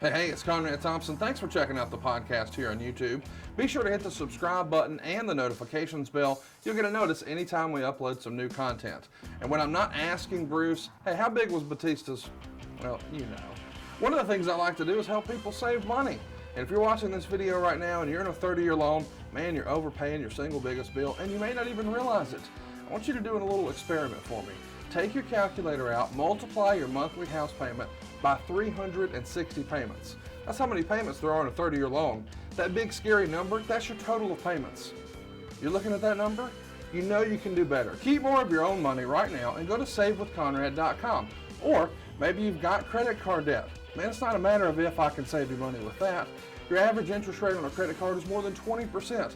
Hey, it's Conrad Thompson. Thanks for checking out the podcast here on YouTube. Be sure to hit the subscribe button and the notifications bell. You'll get a notice anytime we upload some new content. And when I'm not asking Bruce, hey, how big was Batista's? Well, you know. One of the things I like to do is help people save money. And if you're watching this video right now and you're in a 30-year loan, man, you're overpaying your single biggest bill and you may not even realize it. I want you to do a little experiment for me. Take your calculator out, multiply your monthly house payment by 360 payments. That's how many payments there are in a 30-year loan. That big scary number, that's your total of payments. You're looking at that number? You know you can do better. Keep more of your own money right now and go to savewithconrad.com. Or maybe you've got credit card debt. Man, it's not a matter of if I can save you money with that. Your average interest rate on a credit card is more than 20%.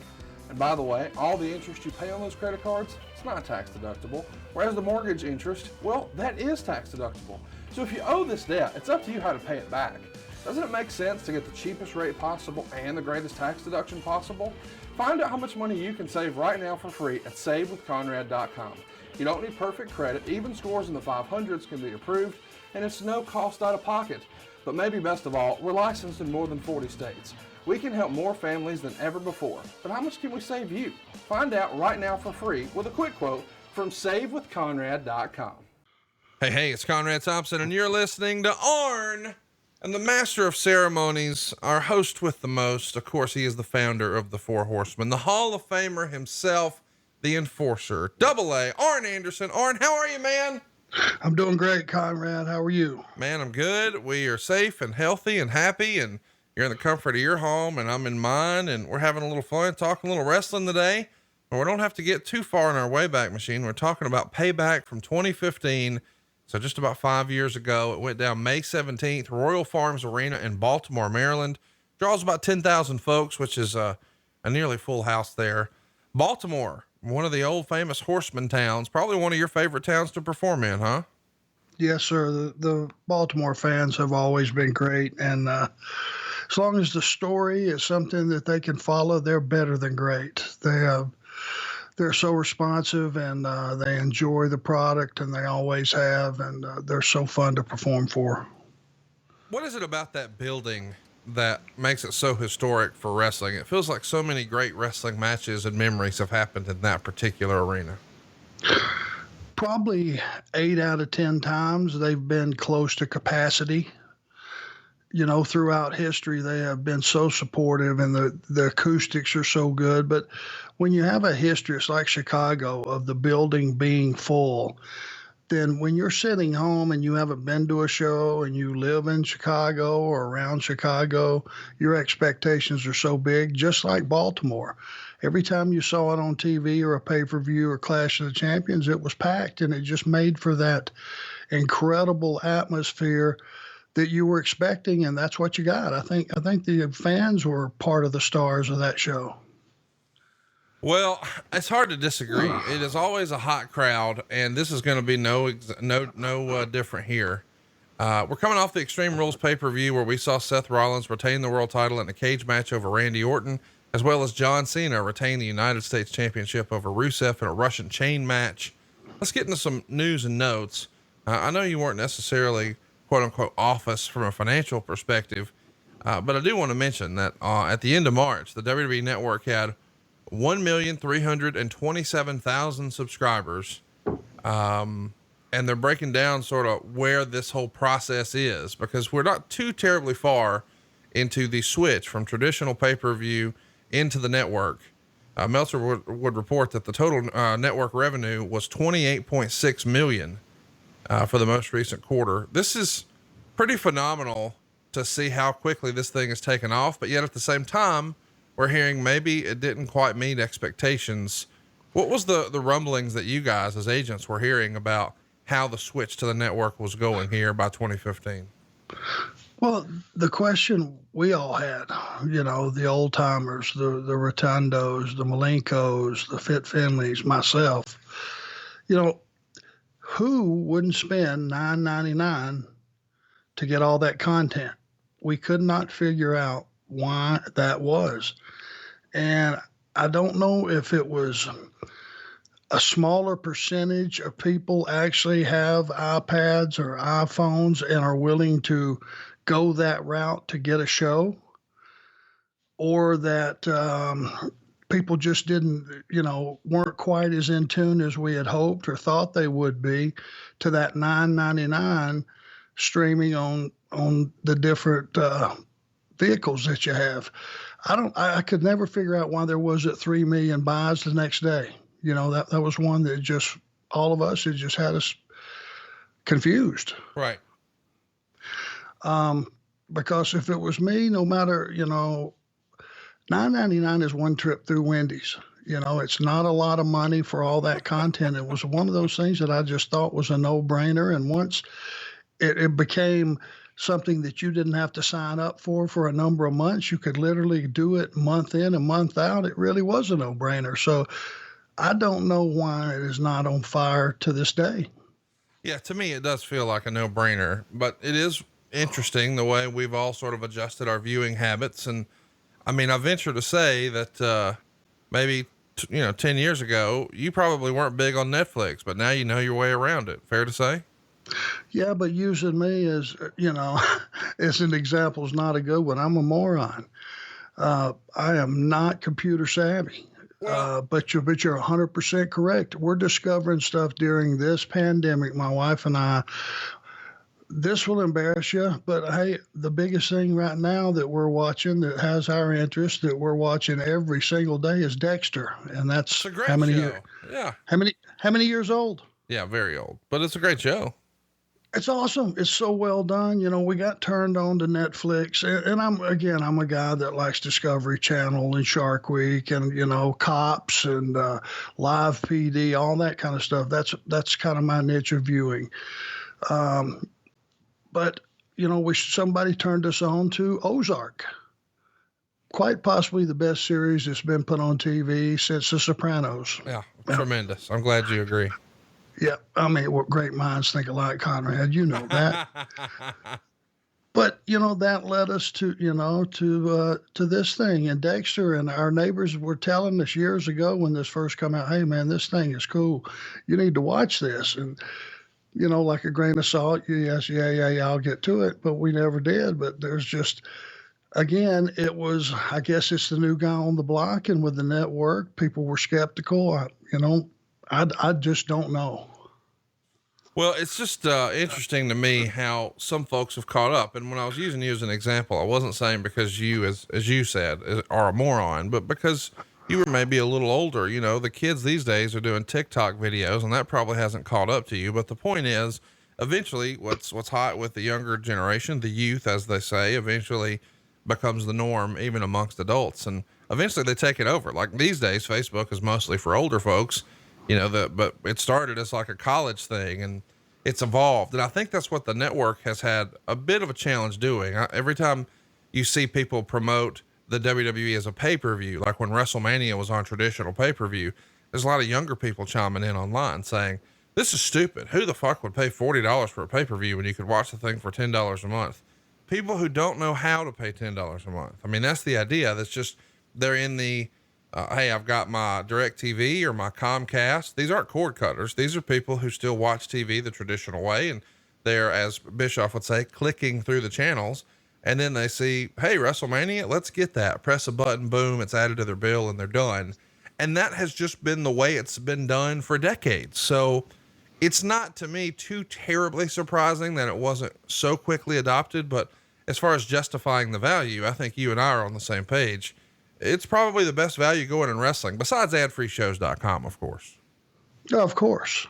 And by the way, all the interest you pay on those credit cards, it's not tax deductible. Whereas the mortgage interest, well, that is tax deductible. So if you owe this debt, it's up to you how to pay it back. Doesn't it make sense to get the cheapest rate possible and the greatest tax deduction possible? Find out how much money you can save right now for free at savewithconrad.com. You don't need perfect credit. Even scores in the 500s can be approved, and it's no cost out of pocket. But maybe best of all, we're licensed in more than 40 states. We can help more families than ever before. But how much can we save you? Find out right now for free with a quick quote from savewithconrad.com. Hey, it's Conrad Thompson, and you're listening to Arn and the Master of Ceremonies, our host with the most. Of course, he is the founder of the Four Horsemen, the Hall of Famer himself, the Enforcer, Double A, Arn Anderson. Arn, how are you, man? I'm doing great, Conrad. How are you? Man, I'm good. We are safe and healthy and happy, and you're in the comfort of your home, and I'm in mine, and we're having a little fun, talking a little wrestling today. But we don't have to get too far in our Wayback Machine. We're talking about Payback from 2015. So just about 5 years ago, it went down May 17th, Royal Farms Arena in Baltimore, Maryland. Draws about 10,000 folks, which is a nearly full house there. Baltimore, one of the old famous Horsemen towns, probably one of your favorite towns to perform in, huh? Yes, sir. The Baltimore fans have always been great. And as long as the story is something that they can follow, they're better than great. They're so responsive, and they enjoy the product, and they always have, and they're so fun to perform for. What is it about that building that makes it so historic for wrestling? It feels like so many great wrestling matches and memories have happened in that particular arena. Probably 8 out of 10 times they've been close to capacity. You know, throughout history, they have been so supportive, and the acoustics are so good. But when you have a history, it's like Chicago, of the building being full, then when you're sitting home and you haven't been to a show and you live in Chicago or around Chicago, your expectations are so big, just like Baltimore. Every time you saw it on TV or a pay-per-view or Clash of the Champions, it was packed, and it just made for that incredible atmosphere that you were expecting, and that's what you got. I think the fans were part of the stars of that show. Well, it's hard to disagree. It is always a hot crowd, and this is going to be no different here. We're coming off the Extreme Rules pay-per-view where we saw Seth Rollins retain the world title in a cage match over Randy Orton, as well as John Cena retain the United States Championship over Rusev in a Russian chain match. Let's get into some news and notes. I know you weren't necessarily quote unquote office from a financial perspective. But I do want to mention that, at the end of March, the WWE Network had 1,327,000 subscribers. And they're breaking down sort of where this whole process is, because we're not too terribly far into the switch from traditional pay-per-view into the network. Meltzer would report that the total network revenue was $28.6 million for the most recent quarter. This is pretty phenomenal to see how quickly this thing has taken off, but yet at the same time, we're hearing maybe it didn't quite meet expectations. What was the rumblings that you guys as agents were hearing about how the switch to the network was going here by 2015? Well, the question we all had, you know, the old timers, the Rotundos, the Malenkos, the Fit Finleys, myself, you know, who wouldn't spend $9.99 to get all that content? We could not figure out why that was. And I don't know if it was a smaller percentage of people actually have iPads or iPhones and are willing to go that route to get a show, or that people just didn't, weren't quite as in tune as we had hoped or thought they would be to that $9.99 streaming on the different vehicles that you have. I could never figure out why there wasn't 3 million buys the next day. That was one that just, all of us, it just had us confused. Right. Because if it was me, no matter, $9.99 is one trip through Wendy's. It's not a lot of money for all that content. It was one of those things that I just thought was a no-brainer. And once it became something that you didn't have to sign up for a number of months, you could literally do it month in and month out. It really was a no-brainer. So I don't know why it is not on fire to this day. Yeah, to me, it does feel like a no-brainer, but it is interesting the way we've all sort of adjusted our viewing habits. And I mean, I venture to say that, maybe, 10 years ago, you probably weren't big on Netflix, but now you know your way around it. Fair to say? Yeah, but using me as, as an example is not a good one. I'm a moron. I am not computer savvy. But you're 100% correct. We're discovering stuff during this pandemic, my wife and I. This will embarrass you, but hey, the biggest thing right now that we're watching that has our interest, that we're watching every single day, is Dexter, and that's a great show. Yeah. How many years old? Yeah, very old, but it's a great show. It's awesome. It's so well done. We got turned on to Netflix, and I'm a guy that likes Discovery Channel and Shark Week and, Cops and Live PD, all that kind of stuff. That's kind of my niche of viewing. But, somebody turned us on to Ozark. Quite possibly the best series that's been put on TV since The Sopranos. Yeah, tremendous. I'm glad you agree. Yeah, I mean, what great minds think alike, Conrad. You know that. But that led us to to this thing. And Dexter and our neighbors were telling us years ago when this first came out, hey man, this thing is cool. You need to watch this. And like a grain of salt, yes, yeah, I'll get to it. But we never did. But there's just, again, I guess it's the new guy on the block, and with the network, people were skeptical. I just don't know. Well, it's just interesting to me how some folks have caught up. And when I was using you as an example, I wasn't saying because you, as you said, are a moron, but because you were maybe a little older. The kids these days are doing TikTok videos, and that probably hasn't caught up to you. But the point is, eventually what's hot with the younger generation, the youth, as they say, eventually becomes the norm even amongst adults. And eventually they take it over. Like these days, Facebook is mostly for older folks. But it started as like a college thing, and it's evolved. And I think that's what the network has had a bit of a challenge doing. Every time you see people promote the WWE as a pay-per-view, like when WrestleMania was on traditional pay-per-view, there's a lot of younger people chiming in online saying, this is stupid. Who the fuck would pay $40 for a pay-per-view when you could watch the thing for $10 a month? People who don't know how to pay $10 a month. I mean, that's the idea. That's just, they're in the, hey, I've got my DirecTV or my Comcast. These aren't cord cutters. These are people who still watch TV the traditional way. And they're, as Bischoff would say, clicking through the channels. And then they see, hey, WrestleMania, let's get that. Press a button, boom, it's added to their bill and they're done. And that has just been the way it's been done for decades. So it's not, to me, too terribly surprising that it wasn't so quickly adopted. But as far as justifying the value, I think you and I are on the same page. It's probably the best value going in wrestling, besides adfreeshows.com, of course. Of course.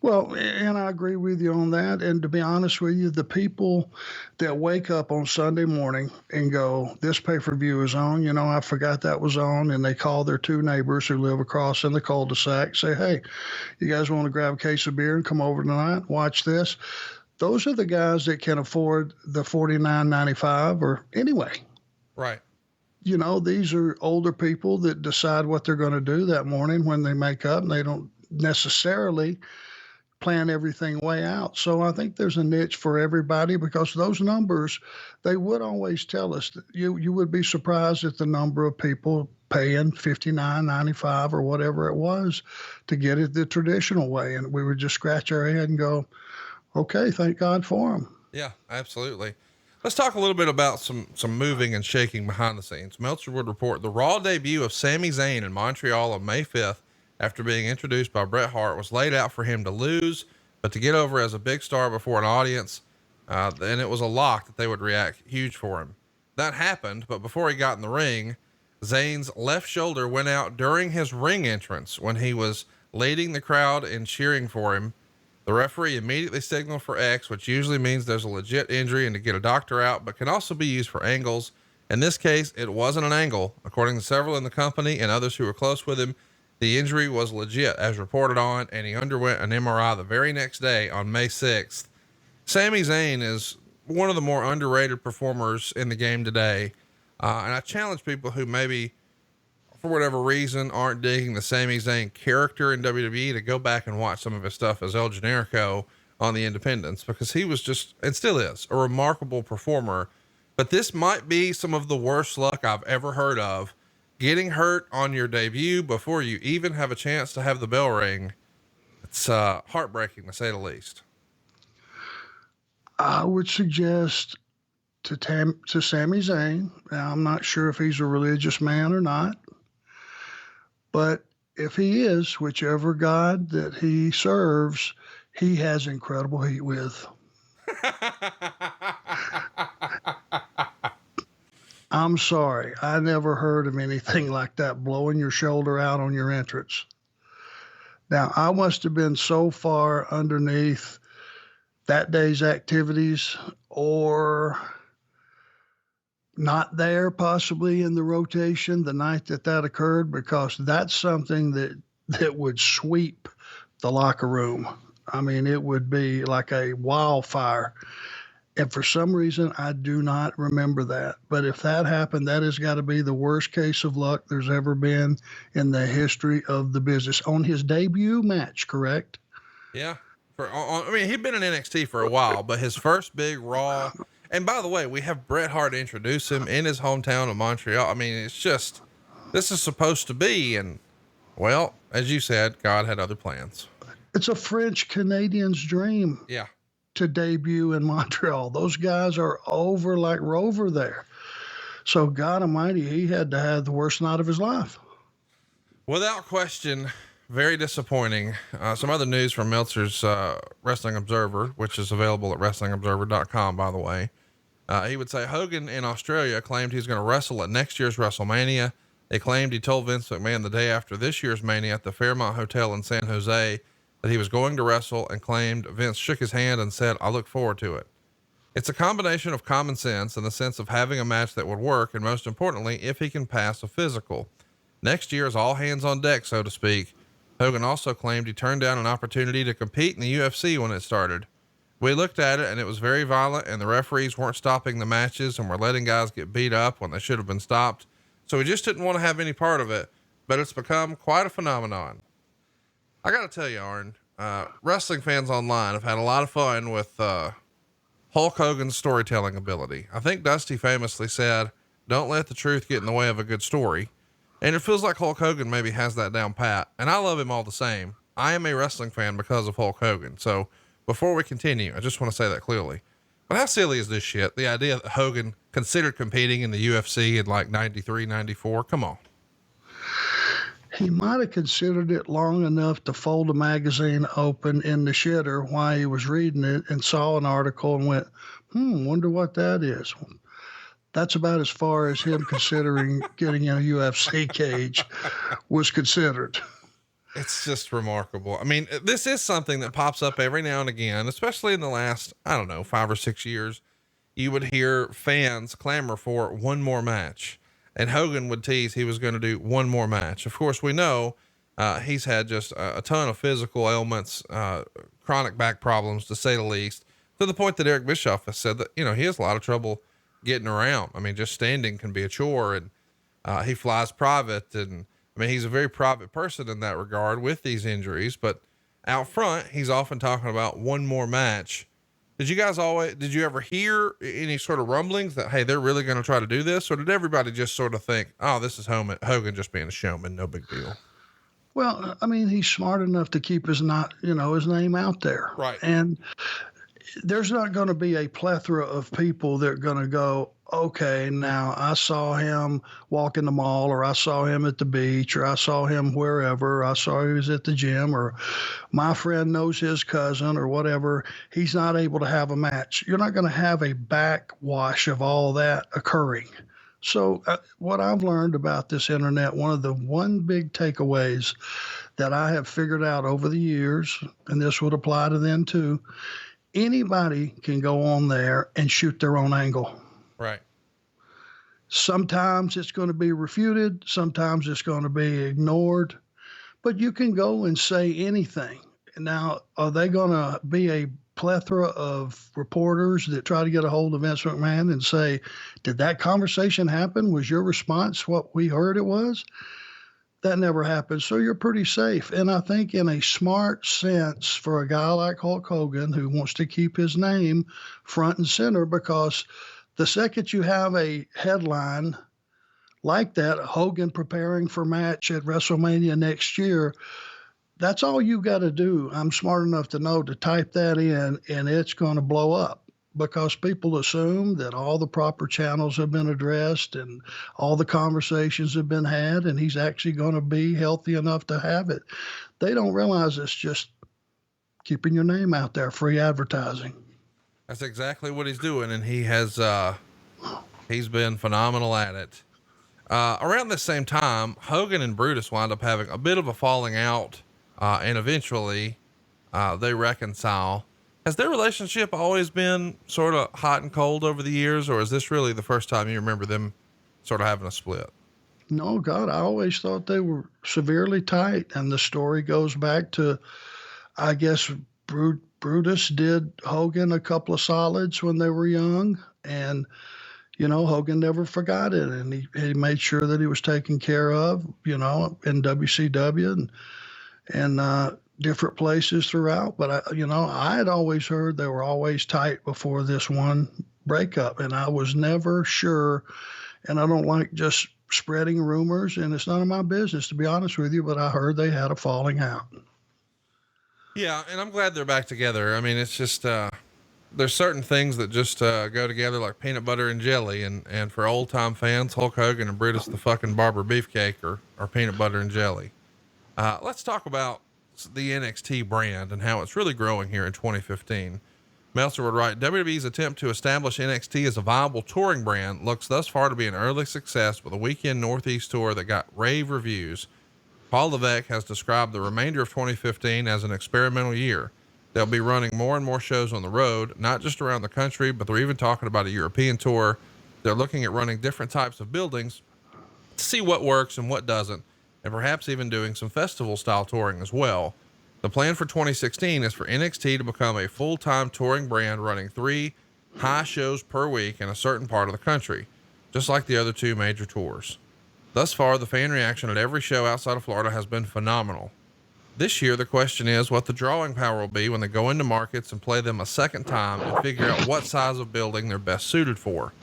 Well, and I agree with you on that. And to be honest with you, the people that wake up on Sunday morning and go, this pay-per-view is on, I forgot that was on. And they call their two neighbors who live across in the cul-de-sac, say, hey, you guys want to grab a case of beer and come over tonight, watch this. Those are the guys that can afford the $49.95 or anyway. Right. These are older people that decide what they're going to do that morning when they make up, and they don't necessarily plan everything way out. So I think there's a niche for everybody, because those numbers, they would always tell us that you would be surprised at the number of people paying $59.95 or whatever it was to get it the traditional way. And we would just scratch our head and go, okay, thank God for them. Yeah, absolutely. Let's talk a little bit about some moving and shaking behind the scenes. Meltzer would report the Raw debut of Sami Zayn in Montreal on May 5th, after being introduced by Bret Hart, was laid out for him to lose, but to get over as a big star before an audience. And it was a lock that they would react huge for him. That happened, but before he got in the ring, Zayn's left shoulder went out during his ring entrance when he was leading the crowd and cheering for him. The referee immediately signaled for X, which usually means there's a legit injury and to get a doctor out, but can also be used for angles. In this case, it wasn't an angle. According to several in the company and others who were close with him, the injury was legit as reported on, and he underwent an MRI the very next day on May 6th. Sami Zayn is one of the more underrated performers in the game today. And I challenge people who maybe for whatever reason aren't digging the Sami Zayn character in WWE to go back and watch some of his stuff as El Generico on the independents, because he was just, and still is, a remarkable performer. But this might be some of the worst luck I've ever heard of. Getting hurt on your debut before you even have a chance to have the bell ring. It's heartbreaking to say the least. I would suggest to Sami Zayn. Now, I'm not sure if he's a religious man or not, but if he is, whichever God that he serves, he has incredible heat with. I'm sorry. I never heard of anything like that, blowing your shoulder out on your entrance. Now, I must have been so far underneath that day's activities, or not there possibly in the rotation the night that occurred, because that's something that would sweep the locker room. I mean, it would be like a wildfire. And for some reason, I do not remember that. But if that happened, that has got to be the worst case of luck there's ever been in the history of the business. On his debut match, correct? Yeah. I mean, he'd been in NXT for a while, but his first big Raw. And by the way, we have Bret Hart introduce him in his hometown of Montreal. I mean, it's just, this is supposed to be. And well, as you said, God had other plans. It's a French Canadian's dream. Yeah. To debut in Montreal. Those guys are over like Rover there. So God Almighty, he had to have the worst night of his life. Without question, very disappointing. Some other news from Meltzer's Wrestling Observer, which is available at WrestlingObserver.com, by the way. He would say Hogan in Australia claimed he's going to wrestle at next year's WrestleMania. They claimed he told Vince McMahon the day after this year's Mania at the Fairmont Hotel in San Jose that he was going to wrestle, and claimed Vince shook his hand and said, "I look forward to it." It's a combination of common sense and the sense of having a match that would work, and most importantly, if he can pass a physical. Next year is all hands on deck, so to speak. Hogan also claimed he turned down an opportunity to compete in the UFC when it started. We looked at it and it was very violent, and the referees weren't stopping the matches and were letting guys get beat up when they should have been stopped. So we just didn't want to have any part of it, but it's become quite a phenomenon. I got to tell you, Arn, wrestling fans online have had a lot of fun with Hulk Hogan's storytelling ability. I think Dusty famously said, "Don't let the truth get in the way of a good story." And it feels like Hulk Hogan maybe has that down pat, and I love him all the same. I am a wrestling fan because of Hulk Hogan. So before we continue, I just want to say that clearly. But how silly is this shit? The idea that Hogan considered competing in the UFC in like 93, 94. Come on. He might have considered it long enough to fold a magazine open in the shitter while he was reading it and saw an article and went, wonder what that is. That's about as far as him considering getting in a UFC cage was considered. It's just remarkable. I mean, this is something that pops up every now and again, especially in the last, 5 or 6 years. You would hear fans clamor for one more match. And Hogan would tease he was going to do one more match. Of course, we know he's had just a ton of physical ailments, chronic back problems, to say the least, to the point that Eric Bischoff has said that, he has a lot of trouble getting around. I mean, just standing can be a chore, and he flies private. And I mean, he's a very private person in that regard with these injuries, but out front, he's often talking about one more match. Did you ever hear any sort of rumblings that, hey, they're really going to try to do this? Or did everybody just sort of think, oh, this is Hogan just being a showman, no big deal? Well, I mean, he's smart enough to keep his name out there. Right. And there's not going to be a plethora of people that are going to go, okay, now I saw him walk in the mall, or I saw him at the beach, or I saw him wherever, I saw he was at the gym, or my friend knows his cousin, or whatever. He's not able to have a match. You're not going to have a backwash of all that occurring. So what I've learned about this internet, one big takeaways that I have figured out over the years, and this would apply to them too, anybody can go on there and shoot their own angle. Right. Sometimes it's going to be refuted. Sometimes it's going to be ignored, but you can go and say anything. Now, are they going to be a plethora of reporters that try to get a hold of Vince McMahon and say, did that conversation happen? Was your response what we heard it was? That never happened. So you're pretty safe. And I think in a smart sense for a guy like Hulk Hogan who wants to keep his name front and center, because the second you have a headline like that, Hogan preparing for match at WrestleMania next year, that's all you got to do. I'm smart enough to know to type that in, and it's going to blow up, because people assume that all the proper channels have been addressed and all the conversations have been had, and he's actually going to be healthy enough to have it. They don't realize it's just keeping your name out there, free advertising. That's exactly what he's doing. And he's been phenomenal at it. Around this same time, Hogan and Brutus wound up having a bit of a falling out, and eventually, they reconcile. Has their relationship always been sort of hot and cold over the years, or is this really the first time you remember them sort of having a split? No, God, I always thought they were severely tight. And the story goes back to, I guess, Brutus did Hogan a couple of solids when they were young. And, Hogan never forgot it. And he made sure that he was taken care of, in WCW and different places throughout. But I had always heard they were always tight before this one breakup, and I was never sure. And I don't like just spreading rumors, and it's none of my business, to be honest with you, but I heard they had a falling out. Yeah. And I'm glad they're back together. I mean, it's just, there's certain things that just, go together like peanut butter and jelly. And for old time fans, Hulk Hogan and Brutus the fucking Barber Beefcake are peanut butter and jelly. Let's talk about the NXT brand and how it's really growing here in 2015. Meltzer would write, WWE's attempt to establish NXT as a viable touring brand looks thus far to be an early success with a weekend Northeast tour that got rave reviews. Paul Levesque has described the remainder of 2015 as an experimental year. They'll be running more and more shows on the road, not just around the country, but they're even talking about a European tour. They're looking at running different types of buildings to see what works and what doesn't, and perhaps even doing some festival style touring as well. The plan for 2016 is for NXT to become a full-time touring brand running 3 high shows per week in a certain part of the country, just like the other 2 major tours. Thus far, the fan reaction at every show outside of Florida has been phenomenal. This year, the question is what the drawing power will be when they go into markets and play them a second time and figure out what size of building they're best suited for.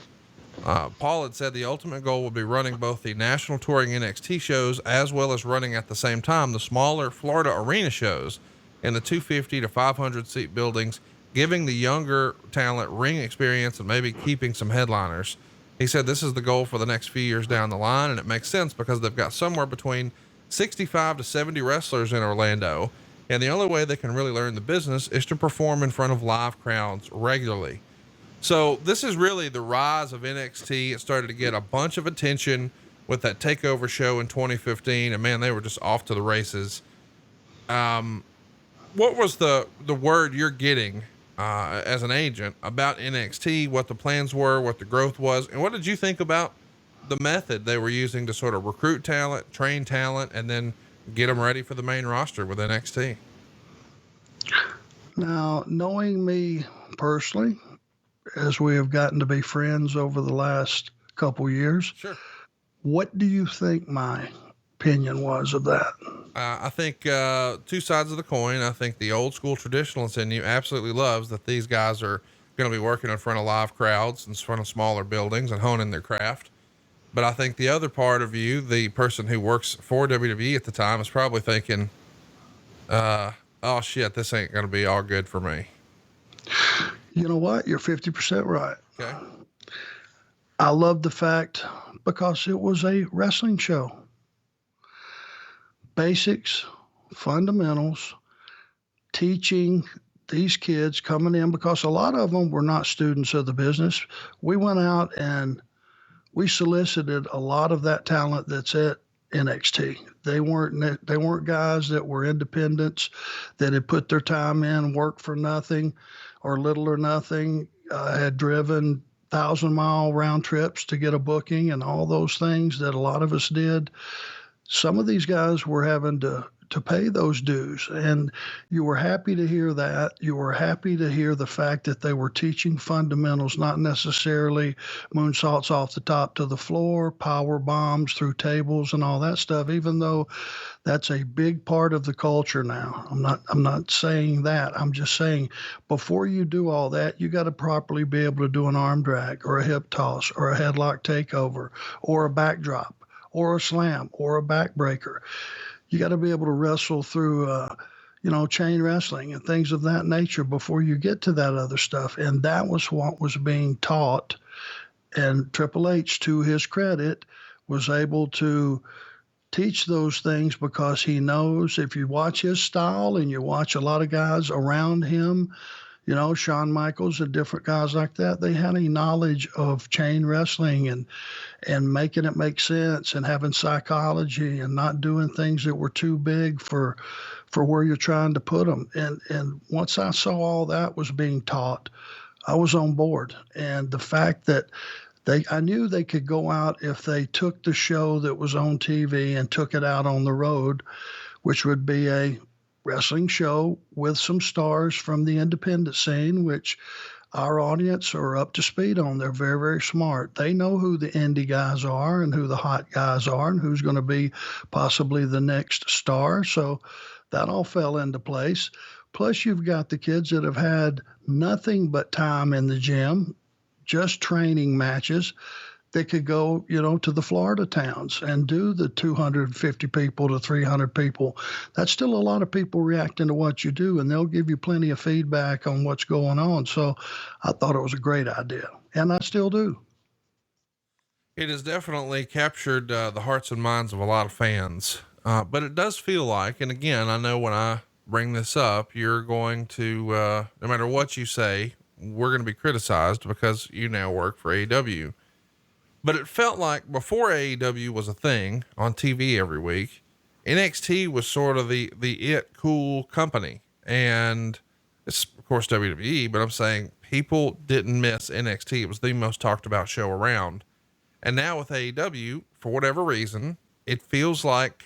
Paul had said the ultimate goal would be running both the national touring NXT shows as well as running at the same time the smaller Florida arena shows in the 250 to 500 seat buildings, giving the younger talent ring experience and maybe keeping some headliners. He said this is the goal for the next few years down the line, and it makes sense because they've got somewhere between 65 to 70 wrestlers in Orlando, and the only way they can really learn the business is to perform in front of live crowds regularly. So this is really the rise of NXT. It started to get a bunch of attention with that takeover show in 2015, and man, they were just off to the races. What was the word you're getting as an agent about NXT, what the plans were, what the growth was, and what did you think about the method they were using to sort of recruit talent, train talent, and then get them ready for the main roster with NXT? Now, knowing me personally, as we have gotten to be friends over the last couple years, Sure. What do you think my opinion was of that? I think 2 sides of the coin. I think the old school traditionalist in you absolutely loves that these guys are going to be working in front of live crowds, in front of smaller buildings and honing their craft. But I think the other part of you, the person who works for WWE at the time, is probably thinking, oh shit, this ain't going to be all good for me. You know what? You're 50% right. Okay. I love the fact because it was a wrestling show. Basics, fundamentals, teaching these kids coming in, because a lot of them were not students of the business. We went out and we solicited a lot of that talent that's at NXT. They weren't guys that were independents that had put their time in, worked for nothing or little or nothing, had driven 1,000-mile round trips to get a booking and all those things that a lot of us did. Some of these guys were having to pay those dues, and you were happy to hear that. You were happy to hear the fact that they were teaching fundamentals, not necessarily moonsaults off the top to the floor, power bombs through tables and all that stuff, even though that's a big part of the culture now. I'm not saying that. I'm just saying before you do all that, you got to properly be able to do an arm drag or a hip toss or a headlock takeover or a backdrop or a slam or a backbreaker. You got to be able to wrestle through, chain wrestling and things of that nature before you get to that other stuff. And that was what was being taught. And Triple H, to his credit, was able to teach those things because he knows if you watch his style and you watch a lot of guys around him, Shawn Michaels and different guys like that, they had a knowledge of chain wrestling and making it make sense and having psychology and not doing things that were too big for where you're trying to put them. And once I saw all that was being taught, I was on board. And the fact that I knew they could go out if they took the show that was on TV and took it out on the road, which would be a wrestling show with some stars from the independent scene, which our audience are up to speed on. They're very, very smart. They know who the indie guys are and who the hot guys are and who's going to be possibly the next star. So that all fell into place. Plus, you've got the kids that have had nothing but time in the gym, just training matches. They could go, to the Florida towns and do the 250 people to 300 people. That's still a lot of people reacting to what you do, and they'll give you plenty of feedback on what's going on. So I thought it was a great idea, and I still do. It has definitely captured the hearts and minds of a lot of fans. But it does feel like, and again, I know when I bring this up, you're going to, no matter what you say, we're going to be criticized because you now work for AEW. But it felt like before AEW was a thing on TV every week, NXT was sort of the cool company. And it's of course WWE, but I'm saying people didn't miss NXT. It was the most talked about show around. And now with AEW, for whatever reason, it feels like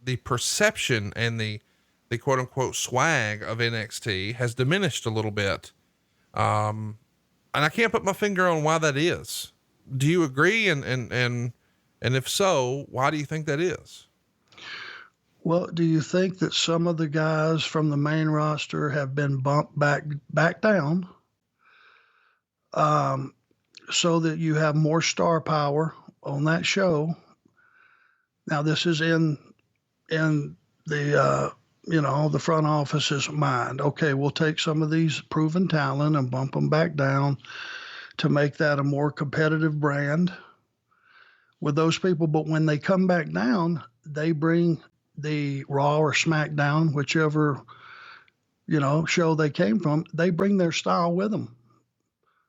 the perception and the quote unquote swag of NXT has diminished a little bit. And I can't put my finger on why that is. Do you agree? And if so, why do you think that is? Well, do you think that some of the guys from the main roster have been bumped back down, so that you have more star power on that show? Now, this is in the, the front office's mind. Okay, we'll take some of these proven talent and bump them back down to make that a more competitive brand with those people. But when they come back down, they bring the Raw or SmackDown, whichever, show they came from, they bring their style with them.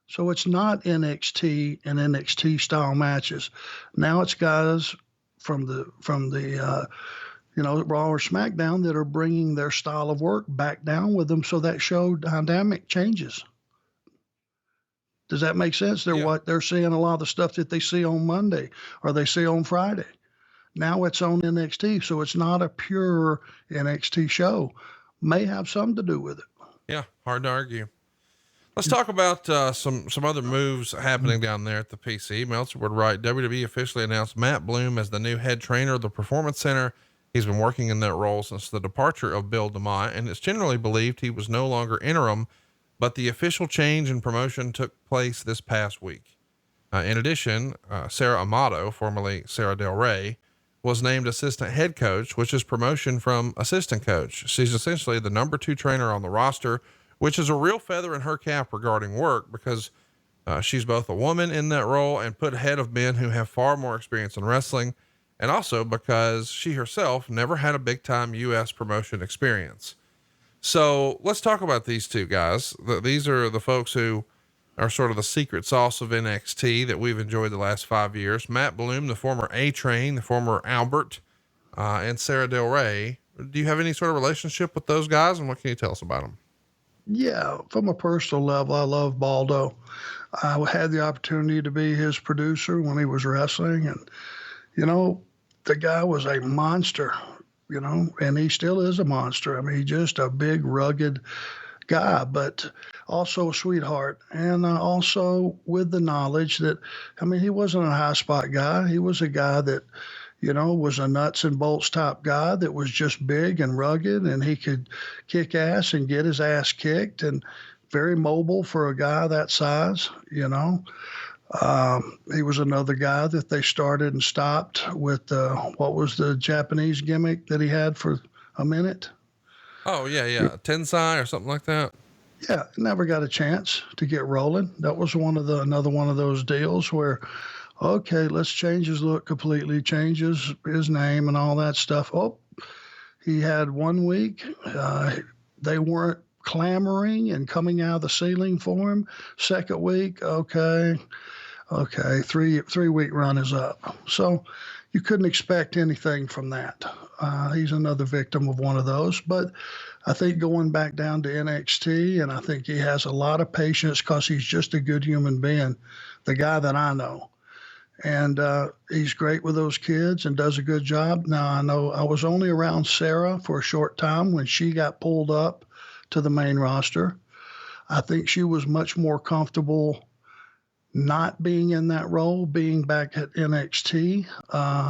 So it's not NXT and NXT style matches. Now it's guys from the Raw or SmackDown that are bringing their style of work back down with them. So that show dynamic changes. Does that make sense? They're seeing a lot of the stuff that they see on Monday or they see on Friday. Now it's on NXT. So it's not a pure NXT show. May have something to do with it. Yeah. Hard to argue. Let's talk about some other moves happening down there at the PC. Meltzer would write, WWE officially announced Matt Bloom as the new head trainer of the Performance Center. He's been working in that role since the departure of Bill DeMott, and it's generally believed he was no longer interim, but the official change in promotion took place this past week. In addition, Sarah Amato, formerly Sarah Del Rey, was named assistant head coach, which is promotion from assistant coach. She's essentially the number 2 trainer on the roster, which is a real feather in her cap regarding work, because she's both a woman in that role and put ahead of men who have far more experience in wrestling. And also because she herself never had a big time US promotion experience. So let's talk about these two guys. These are the folks who are sort of the secret sauce of NXT that we've enjoyed the last 5 years. Matt Bloom, the former A-Train, the former Albert, and Sarah Del Rey. Do you have any sort of relationship with those guys, and what can you tell us about them? Yeah, from a personal level, I love Baldo. I had the opportunity to be his producer when he was wrestling, and the guy was a monster, and he still is a monster. I mean, he's just a big, rugged guy, but also a sweetheart. And also with the knowledge that, he wasn't a high spot guy. He was a guy that, was a nuts and bolts type guy that was just big and rugged, and he could kick ass and get his ass kicked, and very mobile for a guy that size, He was another guy that they started and stopped with, what was the Japanese gimmick that he had for a minute? Oh yeah. Tensai or something like that. Yeah. Never got a chance to get rolling. That was another one of those deals where, okay, let's change his look completely, change his name and all that stuff. Oh, he had 1 week. They weren't clamoring and coming out of the ceiling for him. Second week. Okay. 3 week run is up. So you couldn't expect anything from that. He's another victim of one of those, but I think going back down to NXT, and I think he has a lot of patience because he's just a good human being, the guy that I know. And he's great with those kids and does a good job. Now, I know I was only around Sarah for a short time when she got pulled up to the main roster. I think she was much more comfortable not being in that role, being back at NXT.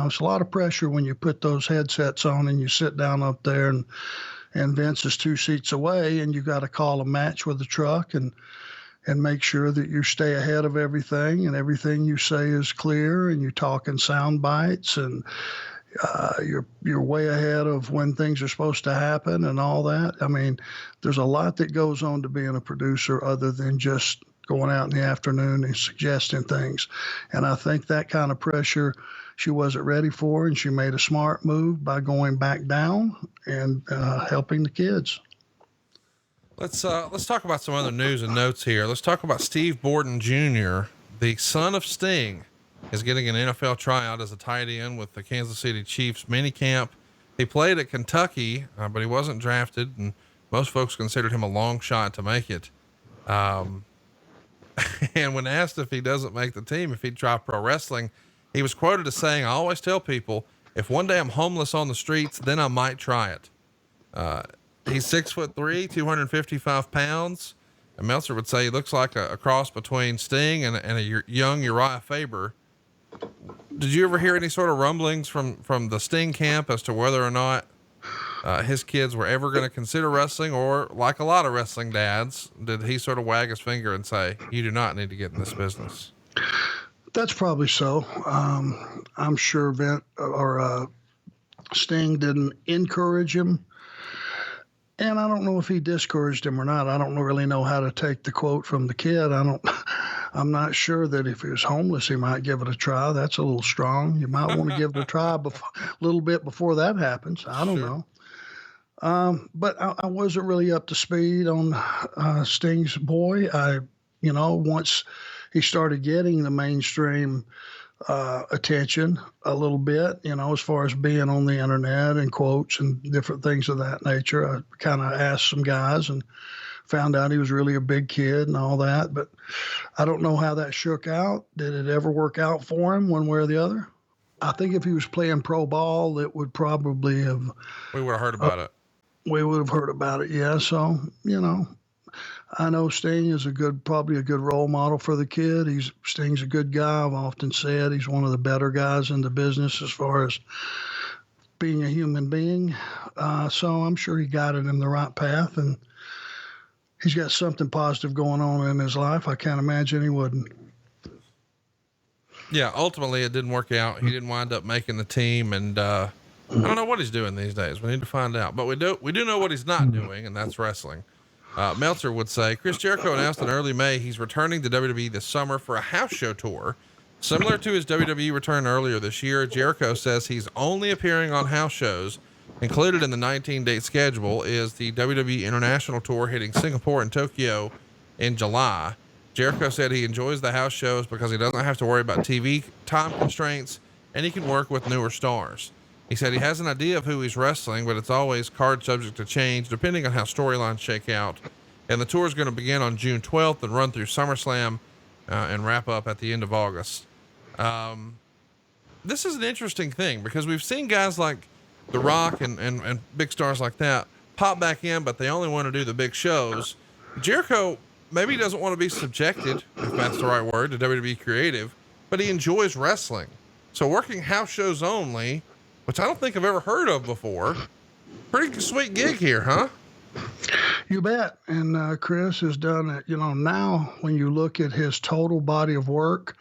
It's a lot of pressure when you put those headsets on and you sit down up there and Vince is 2 seats away and you got to call a match with the truck and make sure that you stay ahead of everything and everything you say is clear and you talk in sound bites and you're way ahead of when things are supposed to happen and all that. I mean, there's a lot that goes on to being a producer other than just going out in the afternoon and suggesting things. And I think that kind of pressure she wasn't ready for, and she made a smart move by going back down and helping the kids. Let's talk about some other news and notes here. Let's talk about Steve Borden Jr., the son of Sting, is getting an NFL tryout as a tight end with the Kansas City Chiefs minicamp. He played at Kentucky, but he wasn't drafted, and most folks considered him a long shot to make it. And when asked if he doesn't make the team, if he'd try pro wrestling, he was quoted as saying, "I always tell people, if one day I'm homeless on the streets, then I might try it." He's 6'3", 255 pounds. And Meltzer would say he looks like a cross between Sting and a young Uriah Faber. Did you ever hear any sort of rumblings from the Sting camp as to whether or not his kids were ever going to consider wrestling, or like a lot of wrestling dads, did he sort of wag his finger and say, "You do not need to get in this business"? That's probably so. I'm sure Sting didn't encourage him. And I don't know if he discouraged him or not. I don't really know how to take the quote from the kid. I'm not sure that if he was homeless, he might give it a try. That's a little strong. You might want to give it a try a little bit before that happens. I don't know. But I wasn't really up to speed on Sting's boy. Once he started getting the mainstream attention a little bit, as far as being on the internet and quotes and different things of that nature, I kind of asked some guys and found out he was really a big kid and all that, but I don't know how that shook out. Did it ever work out for him one way or the other? I think if he was playing pro ball, it would probably have. We would have heard about it. We would have heard about it. Yeah. So, I know Sting is probably a good role model for the kid. Sting's a good guy. I've often said he's one of the better guys in the business as far as being a human being. So I'm sure he guided him the right path, and he's got something positive going on in his life. I can't imagine he wouldn't. Yeah. Ultimately it didn't work out. He didn't wind up making the team, and, I don't know what he's doing these days. We need to find out, but we do know what he's not doing, and that's wrestling. Meltzer would say, Chris Jericho announced in early May he's returning to WWE this summer for a house show tour. Similar to his WWE return earlier this year, Jericho says he's only appearing on house shows. Included in the 19-date schedule is the WWE International Tour hitting Singapore and Tokyo in July. Jericho said he enjoys the house shows because he doesn't have to worry about TV time constraints and he can work with newer stars. He said he has an idea of who he's wrestling, but it's always card subject to change depending on how storylines shake out. And the tour is going to begin on June 12th and run through SummerSlam and wrap up at the end of August. This is an interesting thing because we've seen guys like The Rock and big stars like that pop back in, but they only want to do the big shows. Jericho maybe doesn't want to be subjected, if that's the right word, to WWE Creative, but he enjoys wrestling. So working house shows only, which I don't think I've ever heard of before. Pretty sweet gig here, huh? You bet. And Chris has done it. You know, now when you look at his total body of work,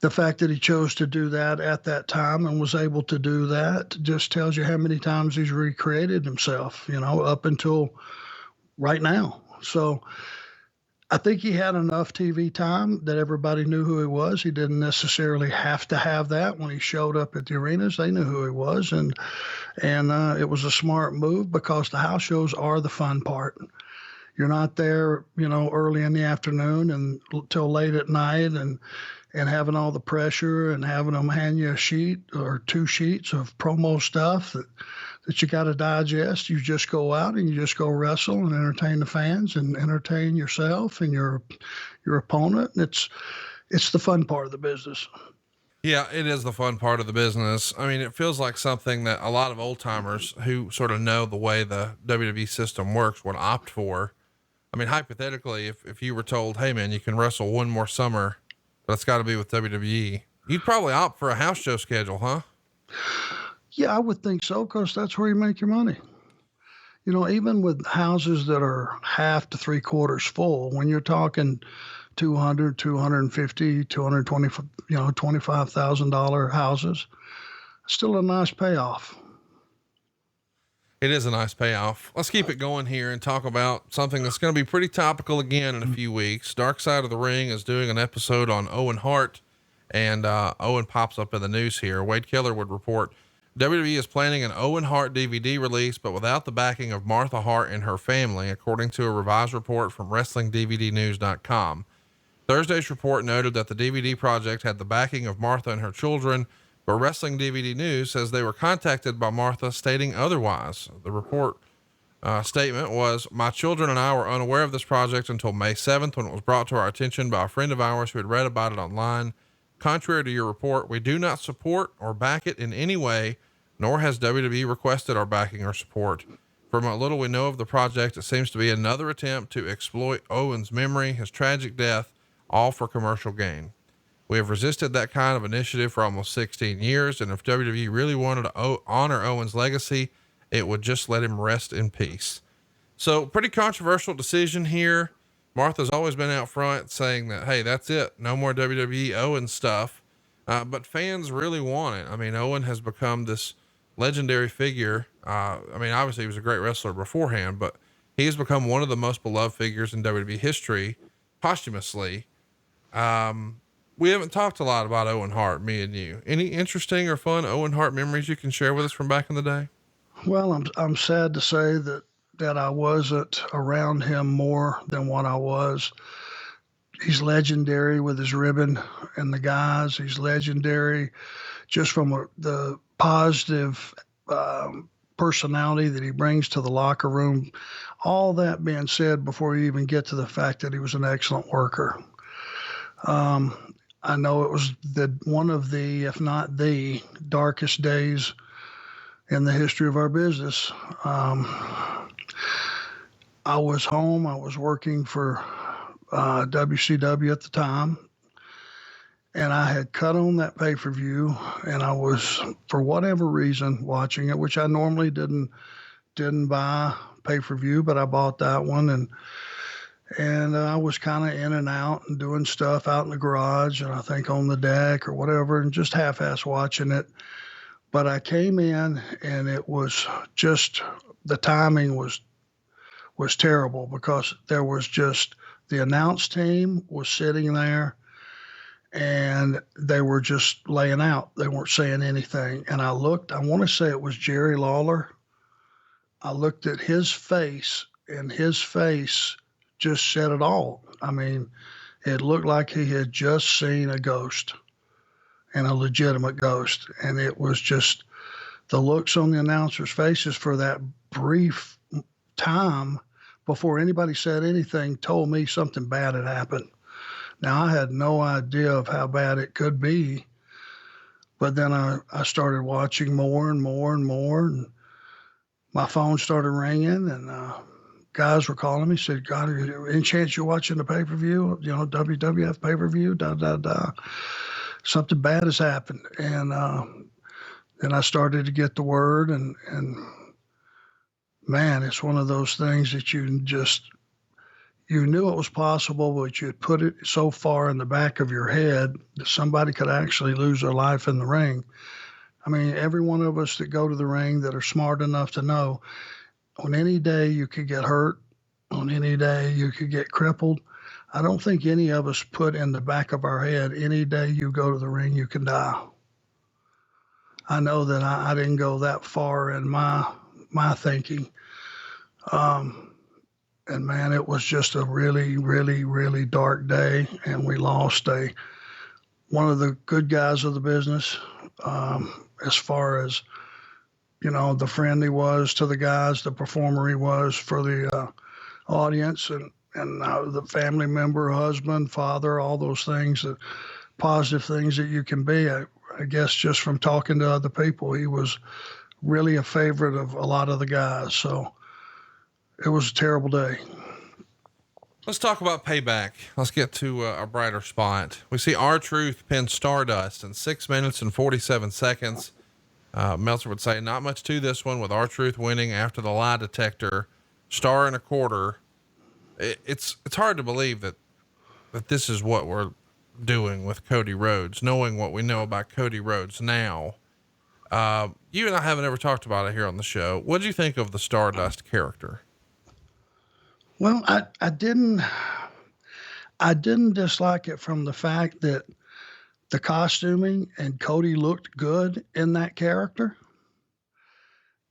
the fact that he chose to do that at that time and was able to do that just tells you how many times he's recreated himself, you know, up until right now. So I think he had enough TV time that everybody knew who he was. He didn't necessarily have to have that when he showed up at the arenas. They knew who he was, and it was a smart move because the house shows are the fun part. You're not there, you know, early in the afternoon and till late at night, and having all the pressure and having them hand you a sheet or two sheets of promo stuff that you got to digest. You just go out and you just go wrestle and entertain the fans and entertain yourself and your opponent. It's the fun part of the business. Yeah, it is the fun part of the business. I mean, it feels like something that a lot of old timers who sort of know the way the WWE system works would opt for. I mean, hypothetically, if you were told, hey man, you can wrestle one more summer, but it's got to be with WWE, you'd probably opt for a house show schedule, huh? Yeah, I would think so, because that's where you make your money. You know, even with houses that are half to three quarters full, when you're talking 200, 250, 220, you know, $25,000 houses, still a nice payoff. It is a nice payoff. Let's keep it going here and talk about something that's going to be pretty topical again in a few weeks. Dark Side of the Ring is doing an episode on Owen Hart, and Owen pops up in the news here. Wade Keller would report WWE is planning an Owen Hart DVD release, but without the backing of Martha Hart and her family, according to a revised report from WrestlingDVDnews.com. Thursday's report noted that the DVD project had the backing of Martha and her children, but Wrestling DVD News says they were contacted by Martha stating otherwise. The report statement was, my children and I were unaware of this project until May 7th, when it was brought to our attention by a friend of ours who had read about it online. Contrary to your report, we do not support or back it in any way, nor has WWE requested our backing or support. From what little we know of the project, it seems to be another attempt to exploit Owen's memory, his tragic death, all for commercial gain. We have resisted that kind of initiative for almost 16 years, and if WWE really wanted to honor Owen's legacy, it would just let him rest in peace. So pretty controversial decision here. Martha's always been out front saying that, hey, that's it. No more WWE Owen stuff. But fans really want it. I mean, Owen has become this legendary figure. I mean, obviously he was a great wrestler beforehand, but he has become one of the most beloved figures in WWE history posthumously. We haven't talked a lot about Owen Hart, me and you. Any interesting or fun Owen Hart memories you can share with us from back in the day? Well, I'm sad to say that I wasn't around him more than what I was. He's legendary with his ribbon and the guys. He's legendary just from the positive personality that he brings to the locker room. All that being said, before you even get to the fact that he was an excellent worker. I know it was one of the, if not the darkest days in the history of our business. I was home. I was working for WCW at the time, and I had cut on that pay-per-view, and I was, for whatever reason, watching it, which I normally didn't buy pay-per-view, but I bought that one, and I was kind of in and out and doing stuff out in the garage, and I think on the deck or whatever, and just half-ass watching it. But I came in, and it was just, the timing was was terrible because there was just the announce team was sitting there and they were just laying out. They weren't saying anything. And I looked, I want to say it was Jerry Lawler. I looked at his face, and his face just said it all. I mean, it looked like he had just seen a ghost, and a legitimate ghost. And it was just the looks on the announcers' faces for that brief time before anybody said anything told me something bad had happened. Now, I had no idea of how bad it could be, but then I started watching more and more and more, and my phone started ringing, and guys were calling me, said, God, any chance you're watching the pay-per-view, WWF pay-per-view, something bad has happened. And then I started to get the word, and man, it's one of those things that you knew it was possible, but you'd put it so far in the back of your head that somebody could actually lose their life in the ring. I mean, every one of us that go to the ring that are smart enough to know on any day you could get hurt, on any day you could get crippled. I don't think any of us put in the back of our head, any day you go to the ring, you can die. I know that I didn't go that far in my thinking. And man, it was just a really, really, really dark day, and we lost one of the good guys of the business, as far as, the friend he was to the guys, the performer he was for the audience, and the family member, husband, father, all those things, the positive things that you can be. I guess just from talking to other people, he was really a favorite of a lot of the guys. So it was a terrible day. Let's talk about Payback. Let's get to a brighter spot. We see R-Truth pin Stardust in 6 minutes and 47 seconds. Meltzer would say not much to this one, with R-Truth winning after the lie detector, star and a quarter. It's hard to believe that this is what we're doing with Cody Rhodes, knowing what we know about Cody Rhodes now. You and I haven't ever talked about it here on the show. What did you think of the Stardust character? Well, I didn't dislike it from the fact that the costuming and Cody looked good in that character.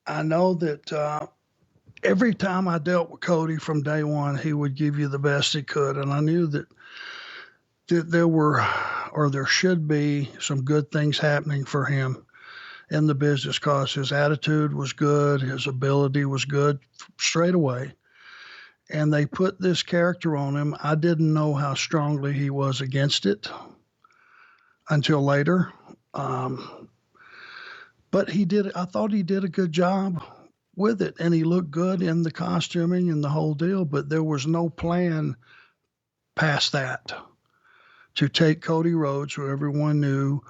I know that every time I dealt with Cody from day one, he would give you the best he could. And I knew that there should be some good things happening for him in the business, because his attitude was good. His ability was good straight away. And they put this character on him. I didn't know how strongly he was against it until later. But I thought he did a good job with it, and he looked good in the costuming and the whole deal, but there was no plan past that to take Cody Rhodes, who everyone knew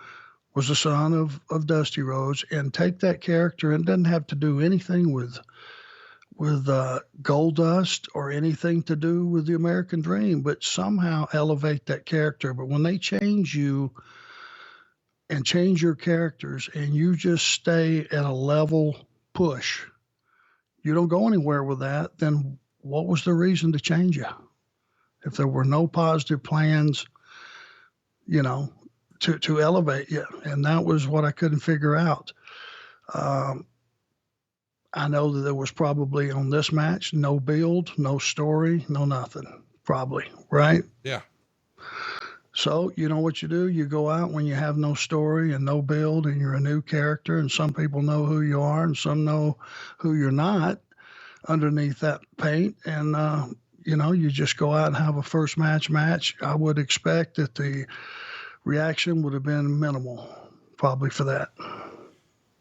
was the son of Dusty Rhodes, and take that character, and doesn't have to do anything with Goldust or anything to do with the American Dream, but somehow elevate that character. But when they change you and change your characters, and you just stay at a level push, you don't go anywhere with that, then what was the reason to change you? If there were no positive plans, to elevate you. And that was what I couldn't figure out. I know that there was probably on this match, no build, no story, no nothing, probably, right? Yeah. So you know what you do? You go out when you have no story and no build, and you're a new character, and some people know who you are and some know who you're not underneath that paint. And, you just go out and have a first match. I would expect that the reaction would have been minimal, probably, for that.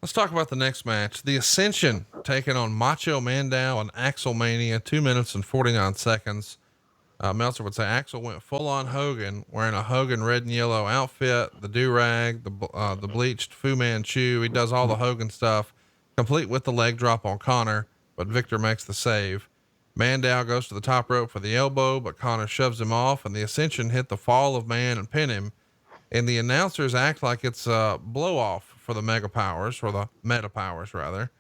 Let's talk about the next match. The Ascension taking on Macho Man and Axel Mania, 2 minutes and 49 seconds. Meltzer would say Axel went full on Hogan, wearing a Hogan red and yellow outfit, the do-rag, the bleached Fu Manchu. He does all the Hogan stuff, complete with the leg drop on Connor, but Victor makes the save. Mandow goes to the top rope for the elbow, but Connor shoves him off, and the Ascension hit the fall of man and pin him. And the announcers act like it's a blow off for the mega powers, or the meta powers rather.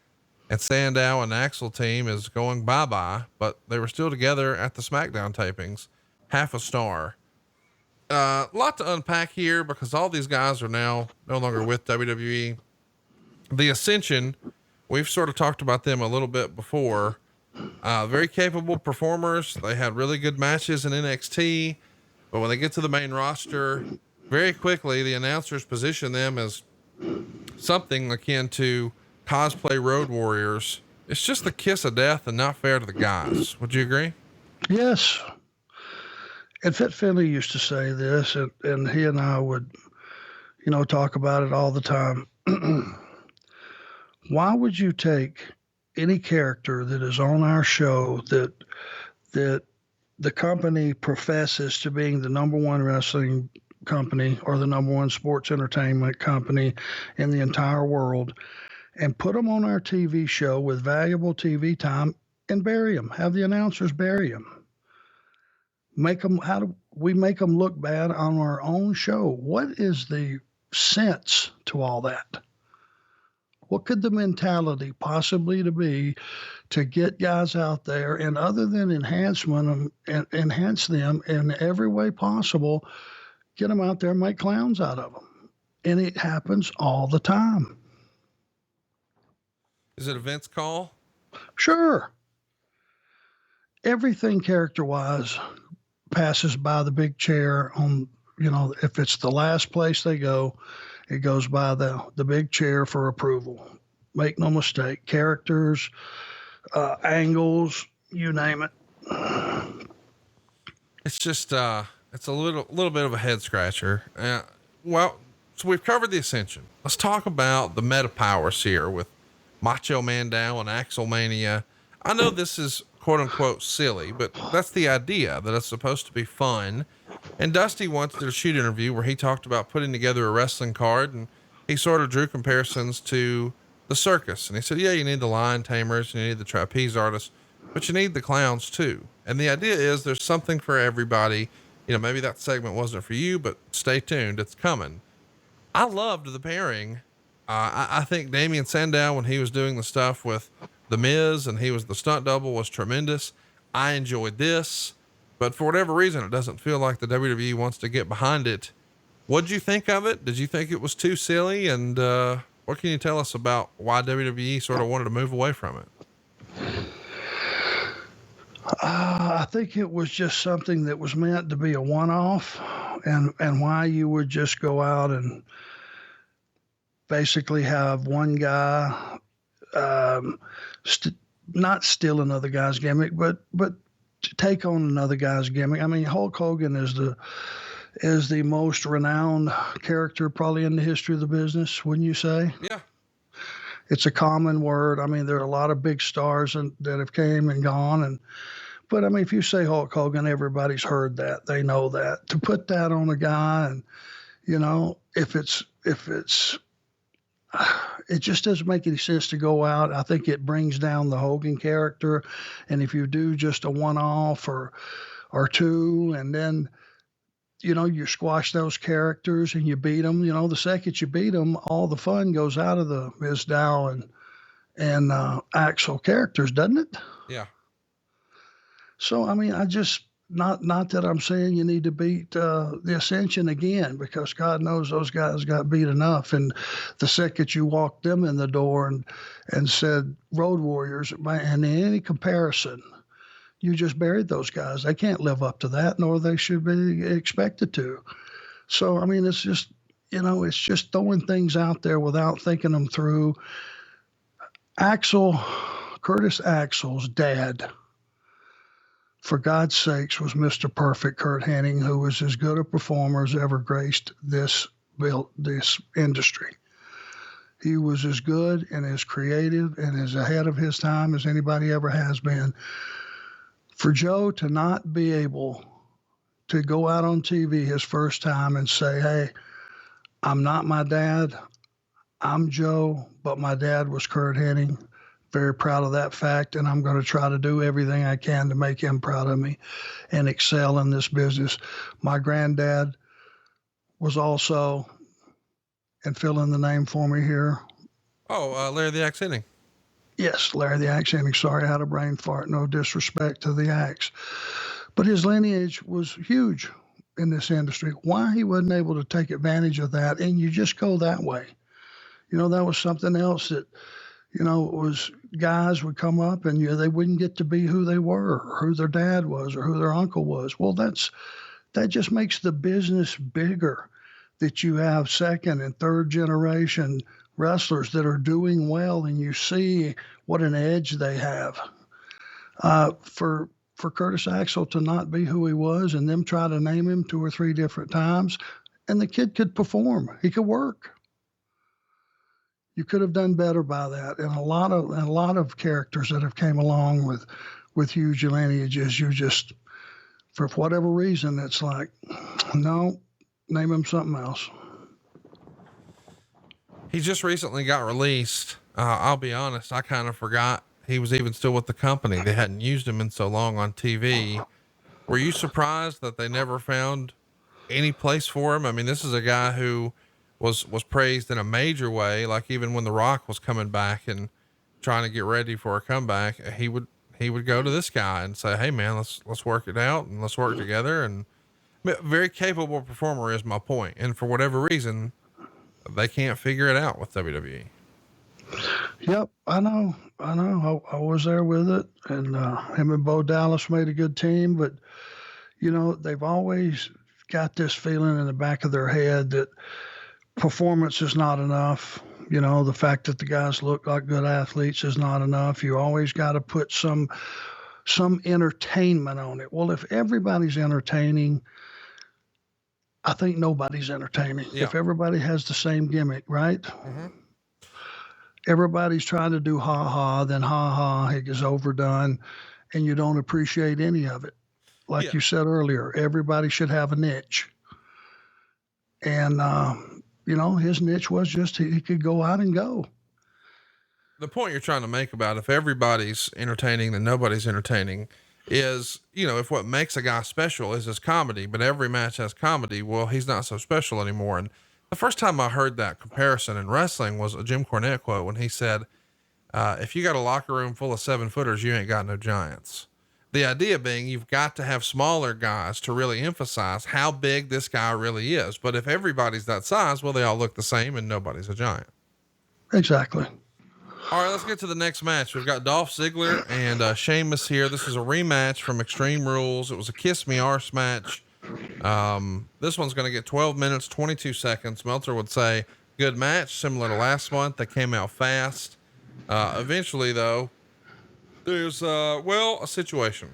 and Sandow and Axel team is going bye-bye, but they were still together at the SmackDown tapings. Half a star. A lot to unpack here because all these guys are now no longer with WWE. The Ascension, we've sort of talked about them a little bit before. Very capable performers. They had really good matches in NXT, but when they get to the main roster, very quickly, the announcers position them as something akin to cosplay road warriors. It's just the kiss of death and not fair to the guys. Would you agree? Yes. And Fit Finley used to say this, and he and I would, talk about it all the time. Why would you take any character that is on our show that the company professes to being the number one wrestling company or the number one sports entertainment company in the entire world, and put them on our TV show with valuable TV time and bury them, have the announcers bury them? How do we make them look bad on our own show? What is the sense to all that? What could the mentality possibly to be to get guys out there, and other than enhance them in every way possible, get them out there and make clowns out of them? And it happens all the time. Is it a Vince call? Sure. Everything character-wise passes by the big chair on, if it's the last place they go, it goes by the big chair for approval. Make no mistake, characters, angles, you name it. It's just, it's a little bit of a head scratcher. So we've covered the Ascension. Let's talk about the meta powers here with Macho Man Dow and Axel Mania. I know this is quote unquote silly, but that's the idea, that it's supposed to be fun. And Dusty once did a shoot interview where he talked about putting together a wrestling card, and he sort of drew comparisons to the circus. And he said, yeah, you need the lion tamers, you need the trapeze artists, but you need the clowns too. And the idea is there's something for everybody. Maybe that segment wasn't for you, but stay tuned. It's coming. I loved the pairing. I think Damien Sandow, when he was doing the stuff with The Miz and he was the stunt double, was tremendous. I enjoyed this, but for whatever reason, it doesn't feel like the WWE wants to get behind it. What'd you think of it? Did you think it was too silly? And, what can you tell us about why WWE sort of wanted to move away from it? I think it was just something that was meant to be a one-off, and why you would just go out and basically have one guy, not steal another guy's gimmick, but to take on another guy's gimmick. I mean, Hulk Hogan is the most renowned character probably in the history of the business, wouldn't you say? Yeah. It's a common word. I mean, there are a lot of big stars that have came and gone, but I mean, if you say Hulk Hogan, everybody's heard that. They know that. To put that on a guy, and it just doesn't make any sense to go out. I think it brings down the Hogan character. And if you do just a one-off or two, and then, you squash those characters and you beat them, the second you beat them, all the fun goes out of the Miz Dow and Axel characters, doesn't it? Yeah. So, I mean, not that I'm saying you need to beat the Ascension again, because God knows those guys got beat enough. And the second you walked them in the door and said Road Warriors, and in any comparison, you just buried those guys. They can't live up to that, nor they should be expected to. So, I mean, it's just, it's just throwing things out there without thinking them through. Curtis Axel's dad, for God's sakes, was Mr. Perfect Kurt Hennig, who was as good a performer as ever graced this industry. He was as good and as creative and as ahead of his time as anybody ever has been. For Joe to not be able to go out on TV his first time and say, hey, I'm not my dad, I'm Joe, but my dad was Kurt Hennig. Very proud of that fact, and I'm going to try to do everything I can to make him proud of me and excel in this business. My granddad was also, and fill in the name for me here. Oh, Larry the Axe Hennig. Yes, Larry the Axe Hennig. Sorry, I had a brain fart. No disrespect to the Axe. But his lineage was huge in this industry. Why he wasn't able to take advantage of that, and you just go that way. That was something else that, was guys would come up and they wouldn't get to be who they were, or who their dad was, or who their uncle was. Well, that just makes the business bigger, that you have second and third generation wrestlers that are doing well, and you see what an edge they have. For Curtis Axel to not be who he was, and them try to name him 2 or 3 different times, and the kid could perform, he could work. You could have done better by that, and a lot of characters that have came along with huge lineages, you just, for whatever reason, it's like, no, name him something else. He just recently got released. I'll be honest, I kind of forgot he was even still with the company. They hadn't used him in so long on TV. Were you surprised that they never found any place for him? I mean, this is a guy who was praised in a major way. Like even when The Rock was coming back and trying to get ready for a comeback, he would go to this guy and say, "Hey man, let's work it out and let's work together." And very capable performer is my point. And for whatever reason, they can't figure it out with WWE. Yep, I know. I was there with it, and him and Bo Dallas made a good team, but they've always got this feeling in the back of their head that performance is not enough. The fact that the guys look like good athletes is not enough. You always got to put some entertainment on it. Well, if everybody's entertaining, I think nobody's entertaining. Yeah. If everybody has the same gimmick, right? Mm-hmm. Everybody's trying to do ha-ha, then ha-ha, it gets overdone, and you don't appreciate any of it. Like you said earlier, everybody should have a niche. And, his niche was just he could go out and go. The point you're trying to make about if everybody's entertaining, then nobody's entertaining is, if what makes a guy special is his comedy, but every match has comedy, well, he's not so special anymore. And the first time I heard that comparison in wrestling was a Jim Cornette quote when he said, if you got a locker room full of 7-footers, you ain't got no giants. The idea being you've got to have smaller guys to really emphasize how big this guy really is. But if everybody's that size, well, they all look the same and nobody's a giant. Exactly. All right, let's get to the next match. We've got Dolph Ziggler and Sheamus here. This is a rematch from Extreme Rules. It was a Kiss Me Arse match. This one's going to get 12 minutes, 22 seconds. Meltzer would say good match, similar to last month. They came out fast. Eventually though, there's, a situation.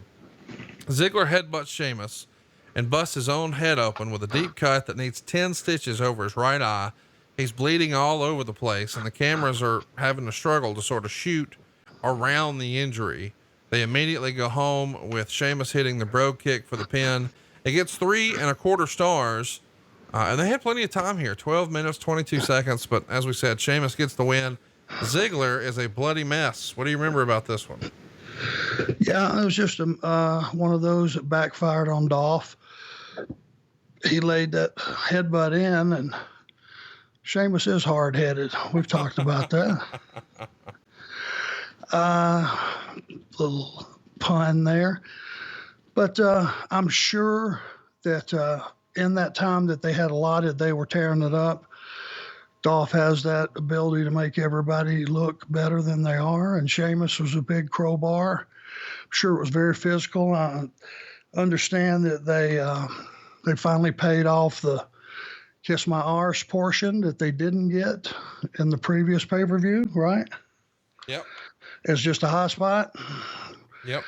Ziggler headbutts Sheamus and busts his own head open with a deep cut that needs 10 stitches over his right eye. He's bleeding all over the place, and the cameras are having to struggle to sort of shoot around the injury. They immediately go home with Sheamus hitting the brogue kick for the pin. It gets 3.25 stars. And they had plenty of time here, 12 minutes, 22 seconds. But as we said, Sheamus gets the win. Ziggler is a bloody mess. What do you remember about this one? Yeah, it was just one of those that backfired on Dolph. He laid that headbutt in, and Sheamus is hard-headed. We've talked about that. Little pun there. But I'm sure that in that time that they had allotted, they were tearing it up. Dolph has that ability to make everybody look better than they are, and Sheamus was a big crowbar. I'm sure it was very physical. I understand that they finally paid off the Kiss My Arse portion that they didn't get in the previous pay-per-view, right? Yep. It's just a hot spot. Yep.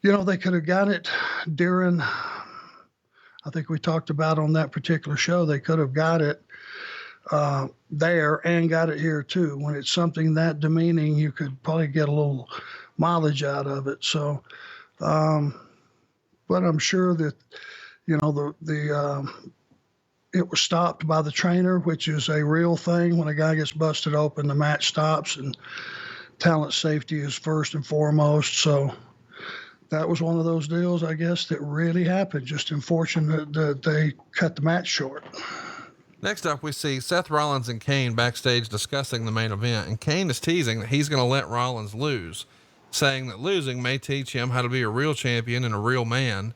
They could have got it during, I think we talked about on that particular show, they could have got it there and got it here too. When it's something that demeaning, you could probably get a little mileage out of it. So, but I'm sure that, it was stopped by the trainer, which is a real thing. When a guy gets busted open, the match stops, and talent safety is first and foremost. So that was one of those deals, I guess, that really happened. Just unfortunate that they cut the match short. Next up, we see Seth Rollins and Kane backstage discussing the main event, and Kane is teasing that he's going to let Rollins lose, saying that losing may teach him how to be a real champion and a real man.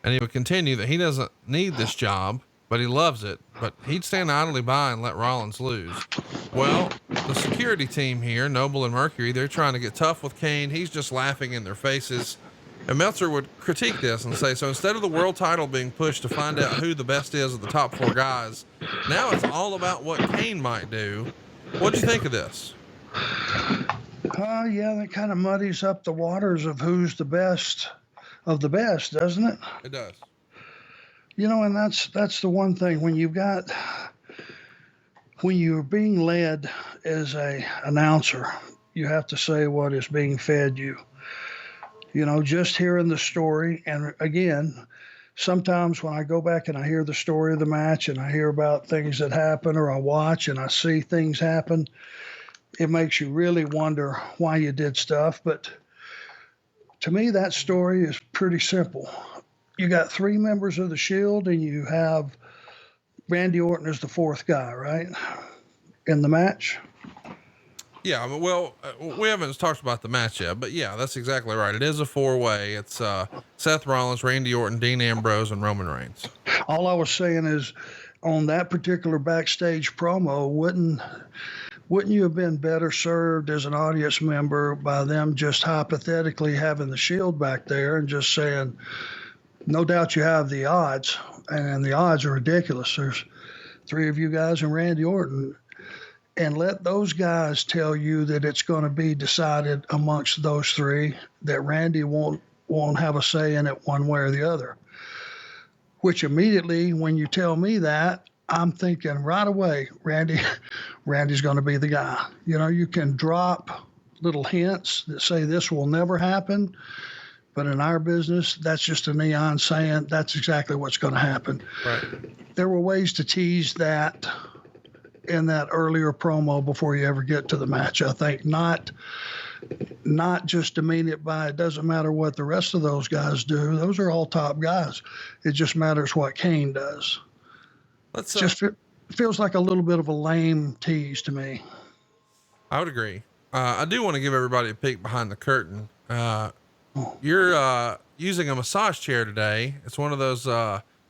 And he would continue that he doesn't need this job, but he loves it, but he'd stand idly by and let Rollins lose. Well, the security team here, Noble and Mercury, they're trying to get tough with Kane. He's just laughing in their faces. And Meltzer would critique this and say, so instead of the world title being pushed to find out who the best is of the top 4 guys, now it's all about what Kane might do. What'd you think of this? Yeah, that kind of muddies up the waters of who's the best of the best, doesn't it? It does. And that's the one thing when you're being led as a announcer, you have to say what is being fed you. Just hearing the story. And again, sometimes when I go back and I hear the story of the match and I hear about things that happen, or I watch and I see things happen, it makes you really wonder why you did stuff. But to me, that story is pretty simple. You got 3 members of the Shield and you have Randy Orton as the 4th guy, right? In the match. Yeah, well, we haven't talked about the match yet, but yeah, that's exactly right. It is a 4-way. It's Seth Rollins, Randy Orton, Dean Ambrose, and Roman Reigns. All I was saying is, on that particular backstage promo, wouldn't you have been better served as an audience member by them just hypothetically having the Shield back there and just saying, no doubt you have the odds, and the odds are ridiculous. There's 3 of you guys and Randy Orton. And let those guys tell you that it's going to be decided amongst those 3, that Randy won't have a say in it one way or the other. Which immediately, when you tell me that, I'm thinking right away, Randy's going to be the guy. You can drop little hints that say this will never happen, but in our business, that's just a neon saying that's exactly what's going to happen. Right. There were ways to tease that in that earlier promo before you ever get to the match. I think not just demean it by, it doesn't matter what the rest of those guys do. Those are all top guys. It just matters what Kane does. Just feels like a little bit of a lame tease to me. I would agree. I do want to give everybody a peek behind the curtain. You're using a massage chair today. It's one of those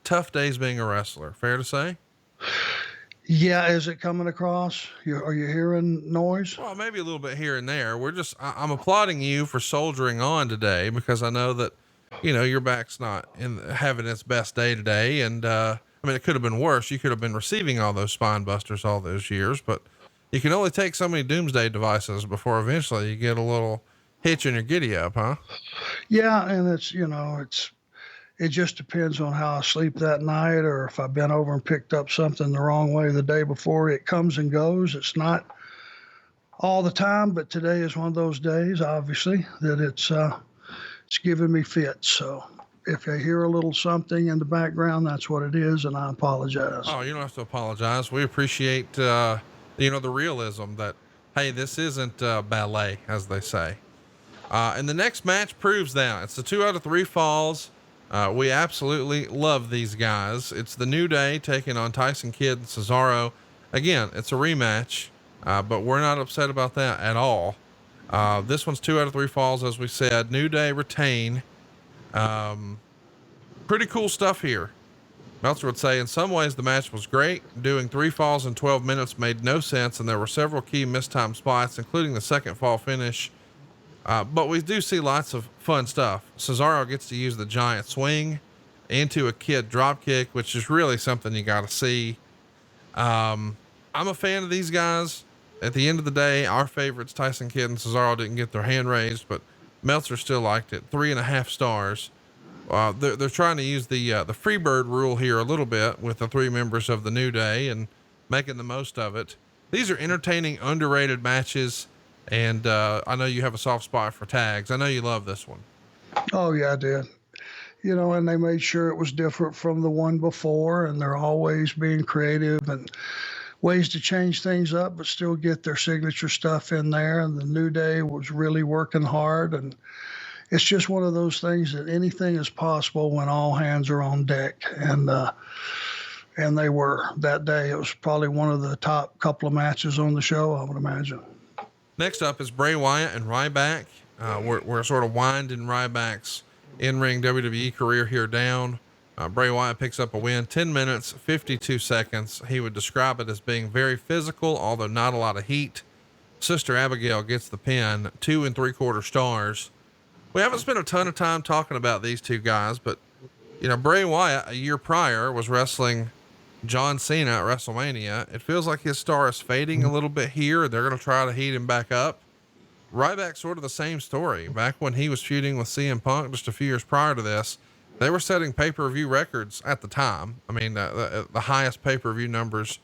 tough days being a wrestler. Fair to say? Yeah, is it coming across? Are you hearing noise? Well, maybe a little bit here and there. I'm applauding you for soldiering on today, because I know that, your back's not having its best day today. And, it could have been worse. You could have been receiving all those spine busters all those years, but you can only take so many doomsday devices before eventually you get a little hitch in your giddy up, huh? Yeah. And it just depends on how I sleep that night, or if I've been over and picked up something the wrong way the day before. It comes and goes. It's not all the time, but today is one of those days, obviously, that it's giving me fits. So if I hear a little something in the background, that's what it is, and I apologize. Oh, you don't have to apologize. We appreciate, the realism that, hey, this isn't ballet, as they say. And the next match proves that. It's the 2 out of 3 falls. We absolutely love these guys. It's the New Day taking on Tyson Kidd and Cesaro. Again, it's a rematch, but we're not upset about that at all. This one's 2 out of 3 falls, as we said. New Day retain. Pretty cool stuff here. Meltzer would say, in some ways, the match was great. Doing 3 falls in 12 minutes made no sense, and there were several key mistimed spots, including the second fall finish. But we do see lots of fun stuff. Cesaro gets to use the giant swing into a Kidd drop kick, which is really something you got to see. I'm a fan of these guys. At the end of the day, our favorites, Tyson Kidd and Cesaro, didn't get their hand raised, but Meltzer still liked it. 3.5 stars. They're trying to use the Freebird rule here a little bit with the 3 members of the New Day and making the most of it. These are entertaining, underrated matches. And, I know you have a soft spot for tags. I know you love this one. Oh yeah, I did. And they made sure it was different from the one before, and they're always being creative and ways to change things up, but still get their signature stuff in there. And the New Day was really working hard, and it's just one of those things that anything is possible when all hands are on deck. And And they were that day. It was probably one of the top couple of matches on the show, I would imagine. Next up is Bray Wyatt and Ryback. We're sort of winding Ryback's in-ring WWE career here down. Bray Wyatt picks up a win, 10 minutes, 52 seconds. He would describe it as being very physical, although not a lot of heat. Sister Abigail gets the pin, 2 3/4 stars. We haven't spent a ton of time talking about these two guys, but Bray Wyatt a year prior was wrestling John Cena at WrestleMania. It feels like his star is fading a little bit here. They're going to try to heat him back up. Ryback, sort of the same story. Back when he was feuding with CM Punk just a few years prior to this, they were setting pay-per-view records at the time. I mean, the highest pay-per-view numbers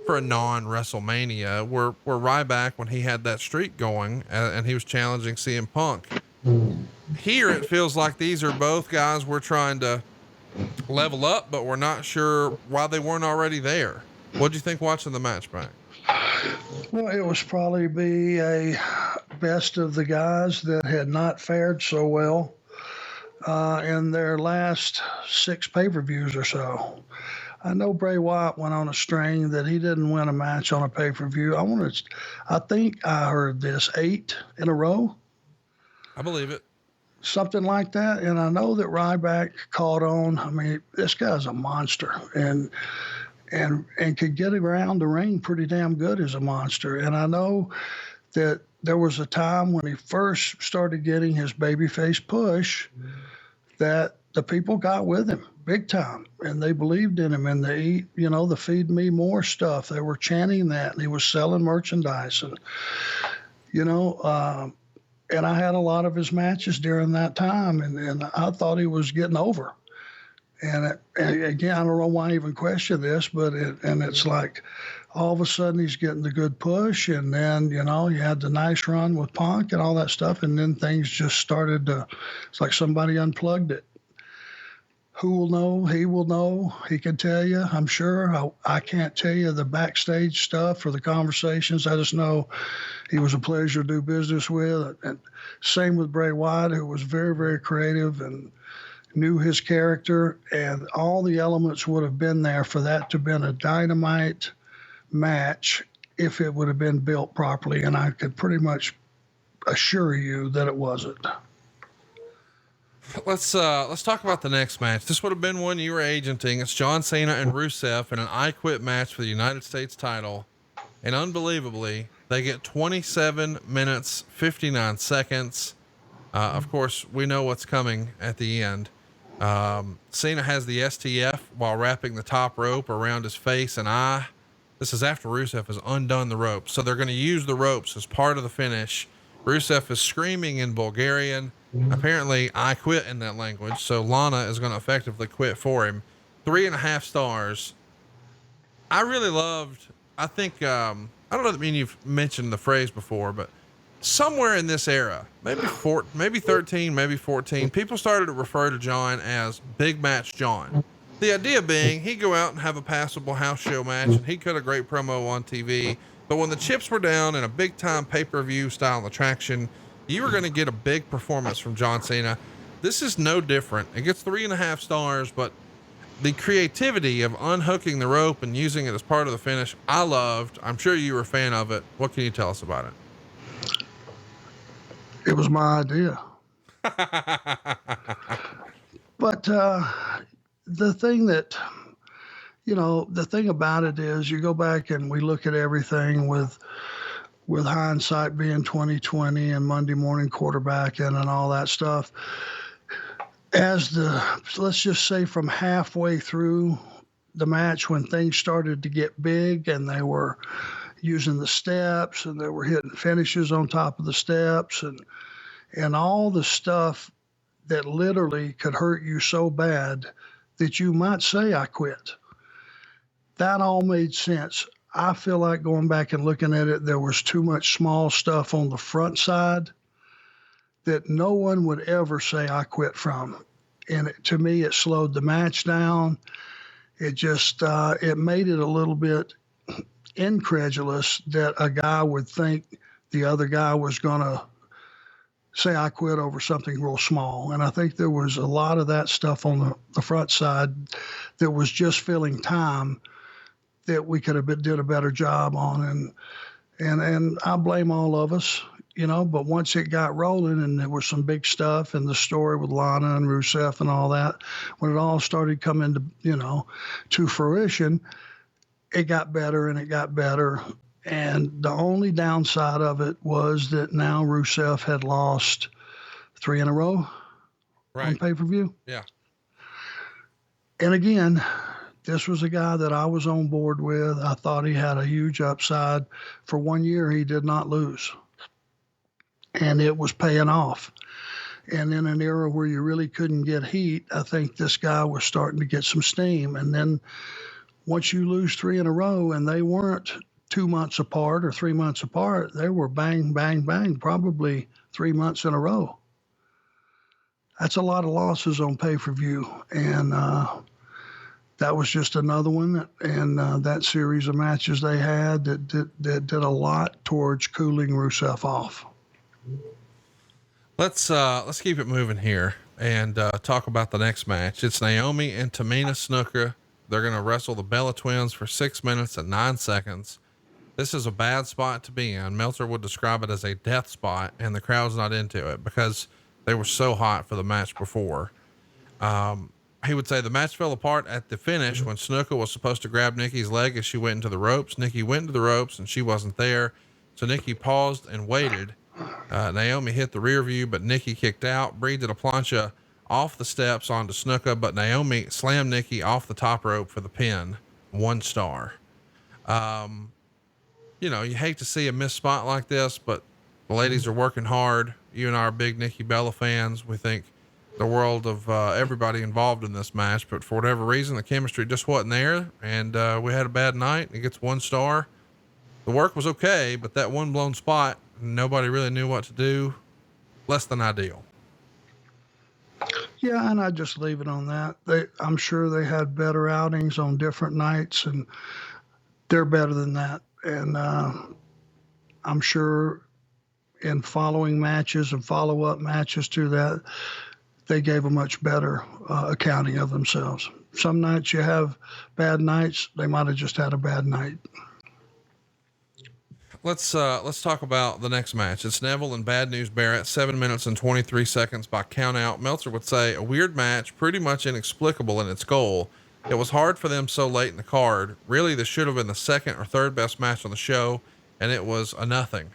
for a non-WrestleMania were Ryback when he had that streak going, and he was challenging CM Punk. Here, it feels like these are both guys we're trying to level up, but we're not sure why they weren't already there. What'd you think watching the match back? Well, it was probably be a best of the guys that had not fared so well in their last 6 pay-per-views or so. I know Bray Wyatt went on a string that he didn't win a match on a pay-per-view. I think I heard this 8 in a row. I believe it. Something like that. And I know that Ryback caught on. I mean, this guy's a monster and could get around the ring pretty damn good as a monster. And I know that there was a time when he first started getting his babyface push that the people got with him big time, and they believed in him, and they, the Feed Me More stuff. They were chanting that, and he was selling merchandise, and, and I had a lot of his matches during that time, and I thought he was getting over. And again, I don't know why I even question this, but it's like all of a sudden he's getting the good push, and then, you had the nice run with Punk and all that stuff, and then things just started to, it's like somebody unplugged it. Who will know? He will know. He can tell you, I'm sure. I can't tell you the backstage stuff or the conversations. I just know he was a pleasure to do business with. And same with Bray Wyatt, who was very, very creative and knew his character. And all the elements would have been there for that to have been a dynamite match if it would have been built properly. And I could pretty much assure you that it wasn't. Let's talk about the next match. This would have been one you were agenting. It's John Cena and Rusev in an I Quit match for the United States title. And unbelievably, they get 27 minutes, 59 seconds. Of course, we know what's coming at the end. Cena has the STF while wrapping the top rope around his face and eye. This is after Rusev has undone the ropes. So they're going to use the ropes as part of the finish. Rusev is screaming in Bulgarian. Apparently I quit in that language. So Lana is going to effectively quit for him. 3.5 stars. I really loved, I think, I don't know that you've mentioned the phrase before, but somewhere in this era, maybe 13, maybe 14, people started to refer to John as Big Match John. The idea being he'd go out and have a passable house show match and he'd cut a great promo on TV. But when the chips were down in a big time pay-per-view style attraction, you were going to get a big performance from John Cena. This is no different. It gets 3.5 stars, but the creativity of unhooking the rope and using it as part of the finish, I loved. I'm sure you were a fan of it. What can you tell us about it? It was my idea. But the thing that, the thing about it is you go back and we look at everything with hindsight being 2020 and Monday morning quarterbacking and all that stuff. Let's just say from halfway through the match when things started to get big and they were using the steps and they were hitting finishes on top of the steps and all the stuff that literally could hurt you so bad that you might say, I quit. That all made sense. I feel like going back and looking at it, there was too much small stuff on the front side that no one would ever say I quit from. And to me, it slowed the match down. It just, it made it a little bit incredulous that a guy would think the other guy was going to say I quit over something real small. And I think there was a lot of that stuff on the front side that was just filling time that we could have did a better job on. And I blame all of us, but once it got rolling and there was some big stuff and the story with Lana and Rusev and all that, when it all started coming to fruition, it got better and it got better. And the only downside of it was that now Rusev had lost 3 in a row on pay-per-view. Yeah. And again, this was a guy that I was on board with. I thought he had a huge upside. For 1 year, he did not lose. And it was paying off. And in an era where you really couldn't get heat, I think this guy was starting to get some steam. And then once you lose 3 in a row, and they weren't 2 months apart or 3 months apart, they were bang, bang, bang, probably 3 months in a row. That's a lot of losses on pay-per-view. And that was just another one. And that series of matches they had that did a lot towards cooling Rusev off. Let's keep it moving here and talk about the next match. It's Naomi and Tamina Snuka. They're going to wrestle the Bella Twins for 6 minutes and 9 seconds. This is a bad spot to be in. Meltzer would describe it as a death spot, and the crowd's not into it because they were so hot for the match before. He would say the match fell apart at the finish when Snuka was supposed to grab Nikki's leg as she went into the ropes. Nikki went into the ropes and she wasn't there. So Nikki paused and waited. Naomi hit the rear view, but Nikki kicked out. Brie did a plancha off the steps onto Snuka, but Naomi slammed Nikki off the top rope for the pin. 1 star. You hate to see a missed spot like this, but the ladies are working hard. You and I are big Nikki Bella fans. We think the world of everybody involved in this match, but for whatever reason, the chemistry just wasn't there, and we had a bad night. It gets 1 star. The work was okay, but that one blown spot, nobody really knew what to do. Less than ideal. Yeah, and I just leave it on that. I'm sure they had better outings on different nights, and they're better than that. And I'm sure in following matches and follow-up matches to that, they gave a much better accounting of themselves. Some nights you have bad nights. They might have just had a bad night. Let's talk about the next match. It's Neville and Bad News Barrett, 7 minutes and 23 seconds by count out. Meltzer would say a weird match, pretty much inexplicable in its goal. It was hard for them so late in the card. Really, this should have been the second or third best match on the show, and it was a nothing.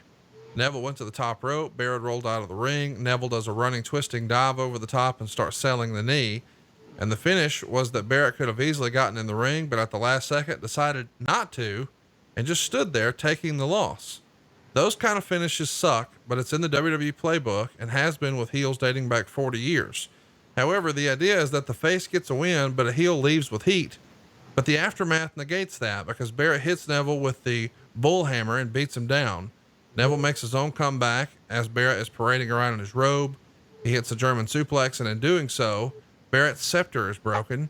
Neville went to the top rope. Barrett rolled out of the ring. Neville does a running, twisting dive over the top and starts selling the knee. And the finish was that Barrett could have easily gotten in the ring, but at the last second decided not to and just stood there taking the loss. Those kind of finishes suck, but it's in the WWE playbook and has been with heels dating back 40 years. However, the idea is that the face gets a win, but a heel leaves with heat. But the aftermath negates that because Barrett hits Neville with the bull hammer and beats him down. Neville makes his own comeback as Barrett is parading around in his robe. He hits a German suplex, and in doing so, Barrett's scepter is broken.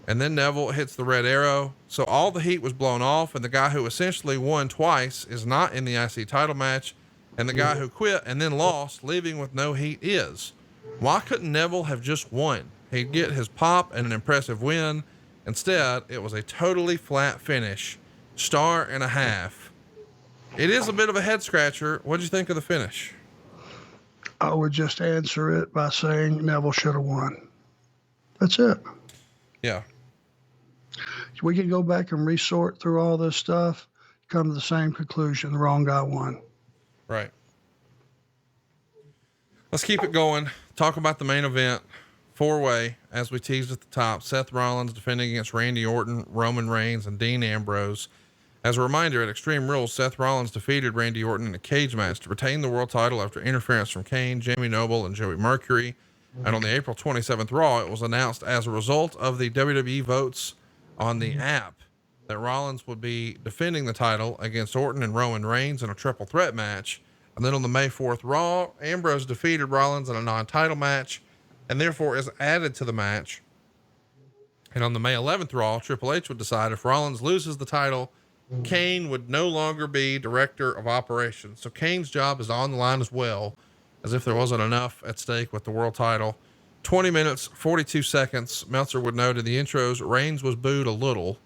And then Neville hits the red arrow. So all the heat was blown off, and the guy who essentially won twice is not in the IC title match. And the guy who quit and then lost, leaving with no heat, is. Why couldn't Neville have just won? He'd get his pop and an impressive win. Instead, it was a totally flat finish. 1.5 stars. It is a bit of a head scratcher. What did you think of the finish? I would just answer it by saying Neville should have won. That's it. Yeah. We can go back and resort through all this stuff, come to the same conclusion. The wrong guy won. Right. Let's keep it going. Talk about the main event. 4-way, as we teased at the top. Seth Rollins defending against Randy Orton, Roman Reigns, and Dean Ambrose. As a reminder, at Extreme Rules, Seth Rollins defeated Randy Orton in a cage match to retain the world title after interference from Kane, Jamie Noble, and Joey Mercury. And on the April 27th Raw, it was announced as a result of the WWE votes on the app that Rollins would be defending the title against Orton and Roman Reigns in a triple threat match. And then on the May 4th Raw, Ambrose defeated Rollins in a non-title match and therefore is added to the match. And on the May 11th Raw, Triple H would decide if Rollins loses the title, Kane would no longer be director of operations. So Kane's job is on the line as well. as if there wasn't enough at stake with the world title. 20 minutes, 42 seconds. Meltzer would note in the intros, Reigns was booed a little.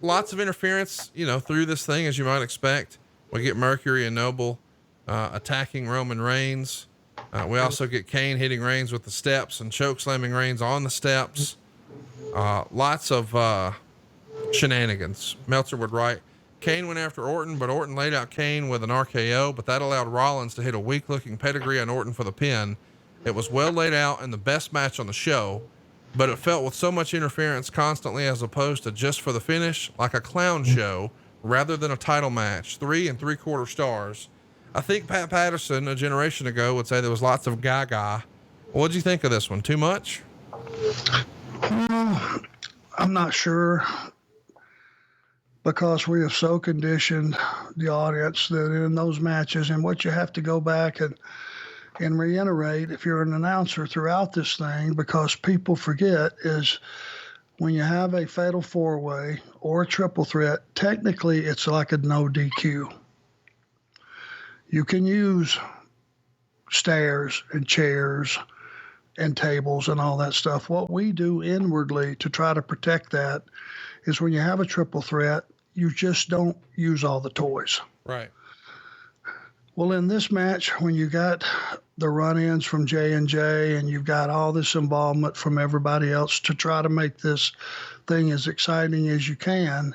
Lots of interference, through this thing, as you might expect. We get Mercury and Noble, attacking Roman Reigns. We also get Kane hitting Reigns with the steps and choke slamming Reigns on the steps. Lots of, shenanigans. Meltzer would write, Kane went after Orton, but Orton laid out Kane with an RKO, but that allowed Rollins to hit a weak looking pedigree on Orton for the pin. It was well laid out and the best match on the show, but it felt with so much interference constantly as opposed to just for the finish, like a clown show rather than a title match. 3 3/4 stars. I think Pat Patterson a generation ago would say there was lots of gaga. What'd you think of this one? Too much? I'm not sure, because we have so conditioned the audience that in those matches, and what you have to go back and reiterate if you're an announcer throughout this thing, because people forget, is when you have a fatal 4-way or a triple threat, technically it's like a no DQ. You can use stairs and chairs and tables and all that stuff. What we do inwardly to try to protect that is when you have a triple threat, you just don't use all the toys. Right. Well, in this match, when you got the run-ins from J&J and you've got all this involvement from everybody else to try to make this thing as exciting as you can,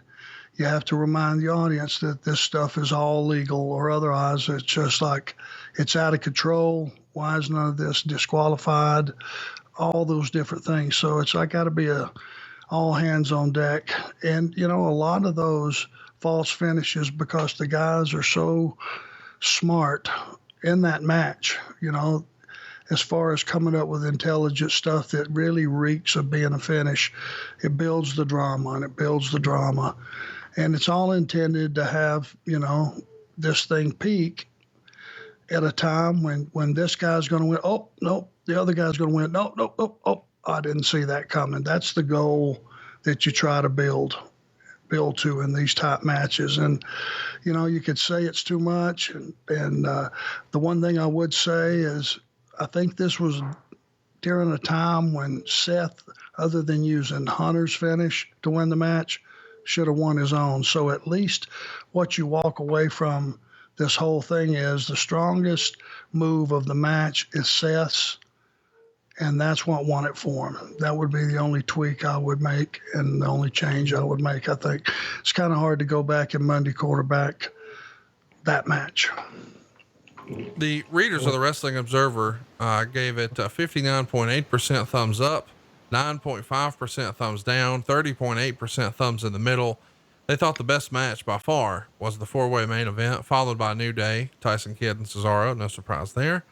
you have to remind the audience that this stuff is all legal, or otherwise it's just like it's out of control. Why is none of this disqualified? All those different things. So it's like got to be all hands on deck. And, a lot of those false finishes, because the guys are so smart in that match, as far as coming up with intelligent stuff that really reeks of being a finish. It builds the drama and it builds the drama. And it's all intended to have, this thing peak at a time when this guy's going to win. Oh, no, the other guy's going to win. No, oh, I didn't see that coming. That's the goal that you try to build to in these type matches. And, you could say it's too much. And the one thing I would say is I think this was during a time when Seth, other than using Hunter's finish to win the match, should have won his own. So at least what you walk away from this whole thing is the strongest move of the match is Seth's, and that's what won it for him. That would be the only tweak I would make and the only change I would make, I think. It's kind of hard to go back and Monday quarterback that match. The readers of the Wrestling Observer gave it 59.8% thumbs up, 9.5% thumbs down, 30.8% thumbs in the middle. They thought the best match by far was the 4-way main event, followed by New Day, Tyson Kidd and Cesaro. No surprise there.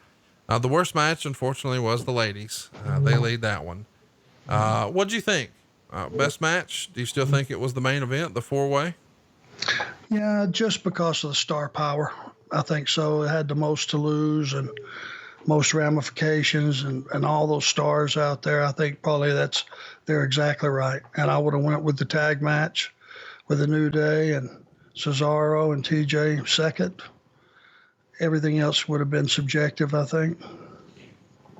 The worst match, unfortunately, was the ladies. They lead that one. What'd you think? Best match? Do you still think it was the main event, the 4-way? Yeah, just because of the star power. I think so. It had the most to lose and most ramifications and all those stars out there. I think probably they're exactly right. And I would have went with the tag match with the New Day and Cesaro and TJ second. Everything else would have been subjective, I think.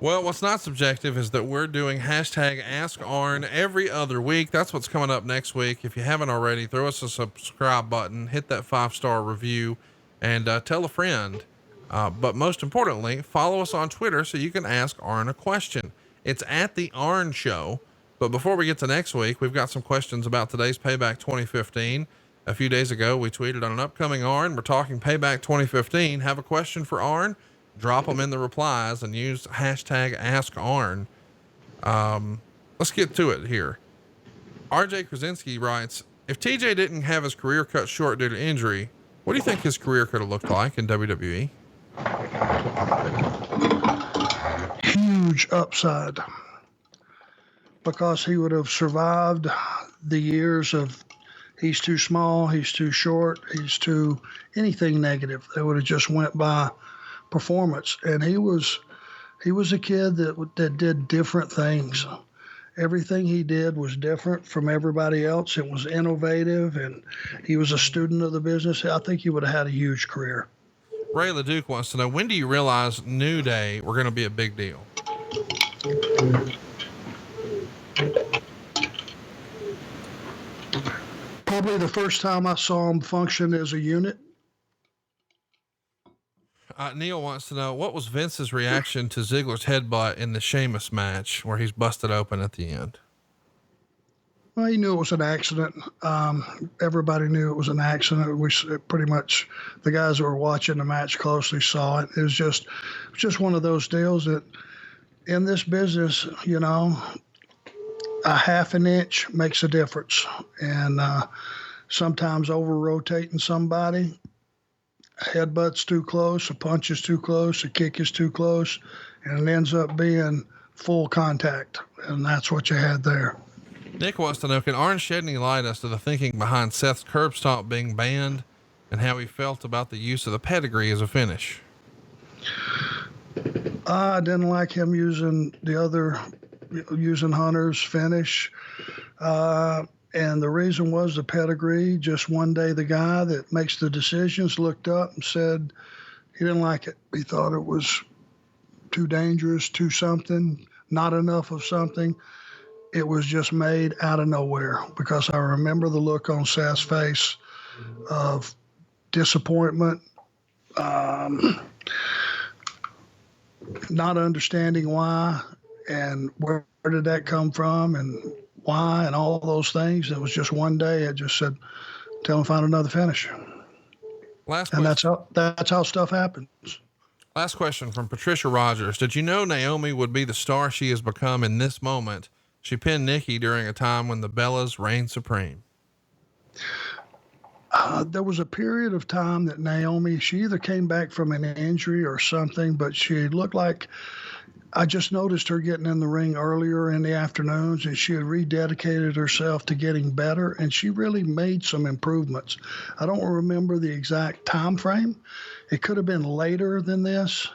Well, what's not subjective is that we're doing hashtag Ask Arn every other week. That's what's coming up next week. If you haven't already, throw us a subscribe button, hit that 5-star review, and tell a friend. But most importantly, follow us on Twitter so you can ask Arn a question. It's at the Arn Show. But before we get to next week, we've got some questions about today's Payback 2015. A few days ago, we tweeted on an upcoming Arn. We're talking Payback 2015. Have a question for Arn? Drop them in the replies and use hashtag Ask Arn. Let's get to it here. RJ Krasinski writes, if TJ didn't have his career cut short due to injury, what do you think his career could have looked like in WWE? Huge upside, because he would have survived the years of he's too small, he's too short, he's too anything negative. They would have just went by performance. And he was a kid that did different things. Everything he did was different from everybody else. It was innovative, and he was a student of the business. I think he would have had a huge career. Ray LeDuc wants to know, when do you realize New Day were going to be a big deal? Probably the first time I saw them function as a unit. Neil wants to know, what was Vince's reaction to Ziggler's headbutt in the Sheamus match where he's busted open at the end? Well, he knew it was an accident. Everybody knew it was an accident. We pretty much, the guys that were watching the match closely saw it. It was just one of those deals that in this business, you know, a half an inch makes a difference. And sometimes over rotating somebody, a headbutt's too close, a punch is too close, a kick is too close, and it ends up being full contact. And that's what you had there. Nick wants to know, can Arn shed any light as to the thinking behind Seth's curb stomp being banned and how he felt about the use of the pedigree as a finish? I didn't like him using Hunter's finish. And the reason was the pedigree. Just one day, the guy that makes the decisions looked up and said he didn't like it. He thought it was too dangerous, too something, not enough of something. It was just made out of nowhere, because I remember the look on Seth's face of disappointment, not understanding why and where did that come from and why and all those things. It was just one day. It just said, tell him find another finish. And that's how stuff happens. Last question from Patricia Rogers. Did you know Naomi would be the star she has become in this moment? She pinned Nikki during a time when the Bellas reigned supreme. There was a period of time that Naomi, she either came back from an injury or something, but she looked like, I just noticed her getting in the ring earlier in the afternoons, and she had rededicated herself to getting better, and she really made some improvements. I don't remember the exact time frame. It could have been later than this,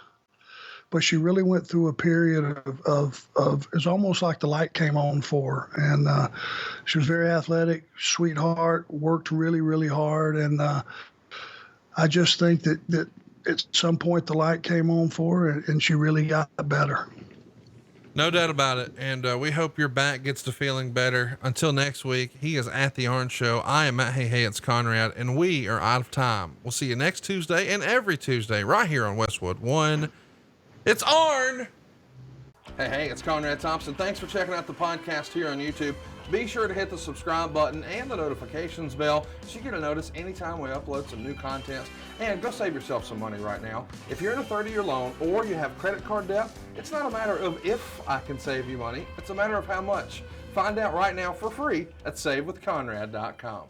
but she really went through a period of it's almost like the light came on for her. And she was very athletic, sweetheart, worked really, really hard. And I just think that at some point the light came on for her and she really got better. No doubt about it. And we hope your back gets to feeling better. Until next week, he is at the Arn Show. I am at Hey, it's Conrad, and we are out of time. We'll see you next Tuesday and every Tuesday right here on Westwood One. It's Arn. Hey, it's Conrad Thompson. Thanks for checking out the podcast here on YouTube. Be sure to hit the subscribe button and the notifications bell so you get a notice anytime we upload some new content. And go save yourself some money right now. If you're in a 30-year loan or you have credit card debt, it's not a matter of if I can save you money. It's a matter of how much. Find out right now for free at SaveWithConrad.com.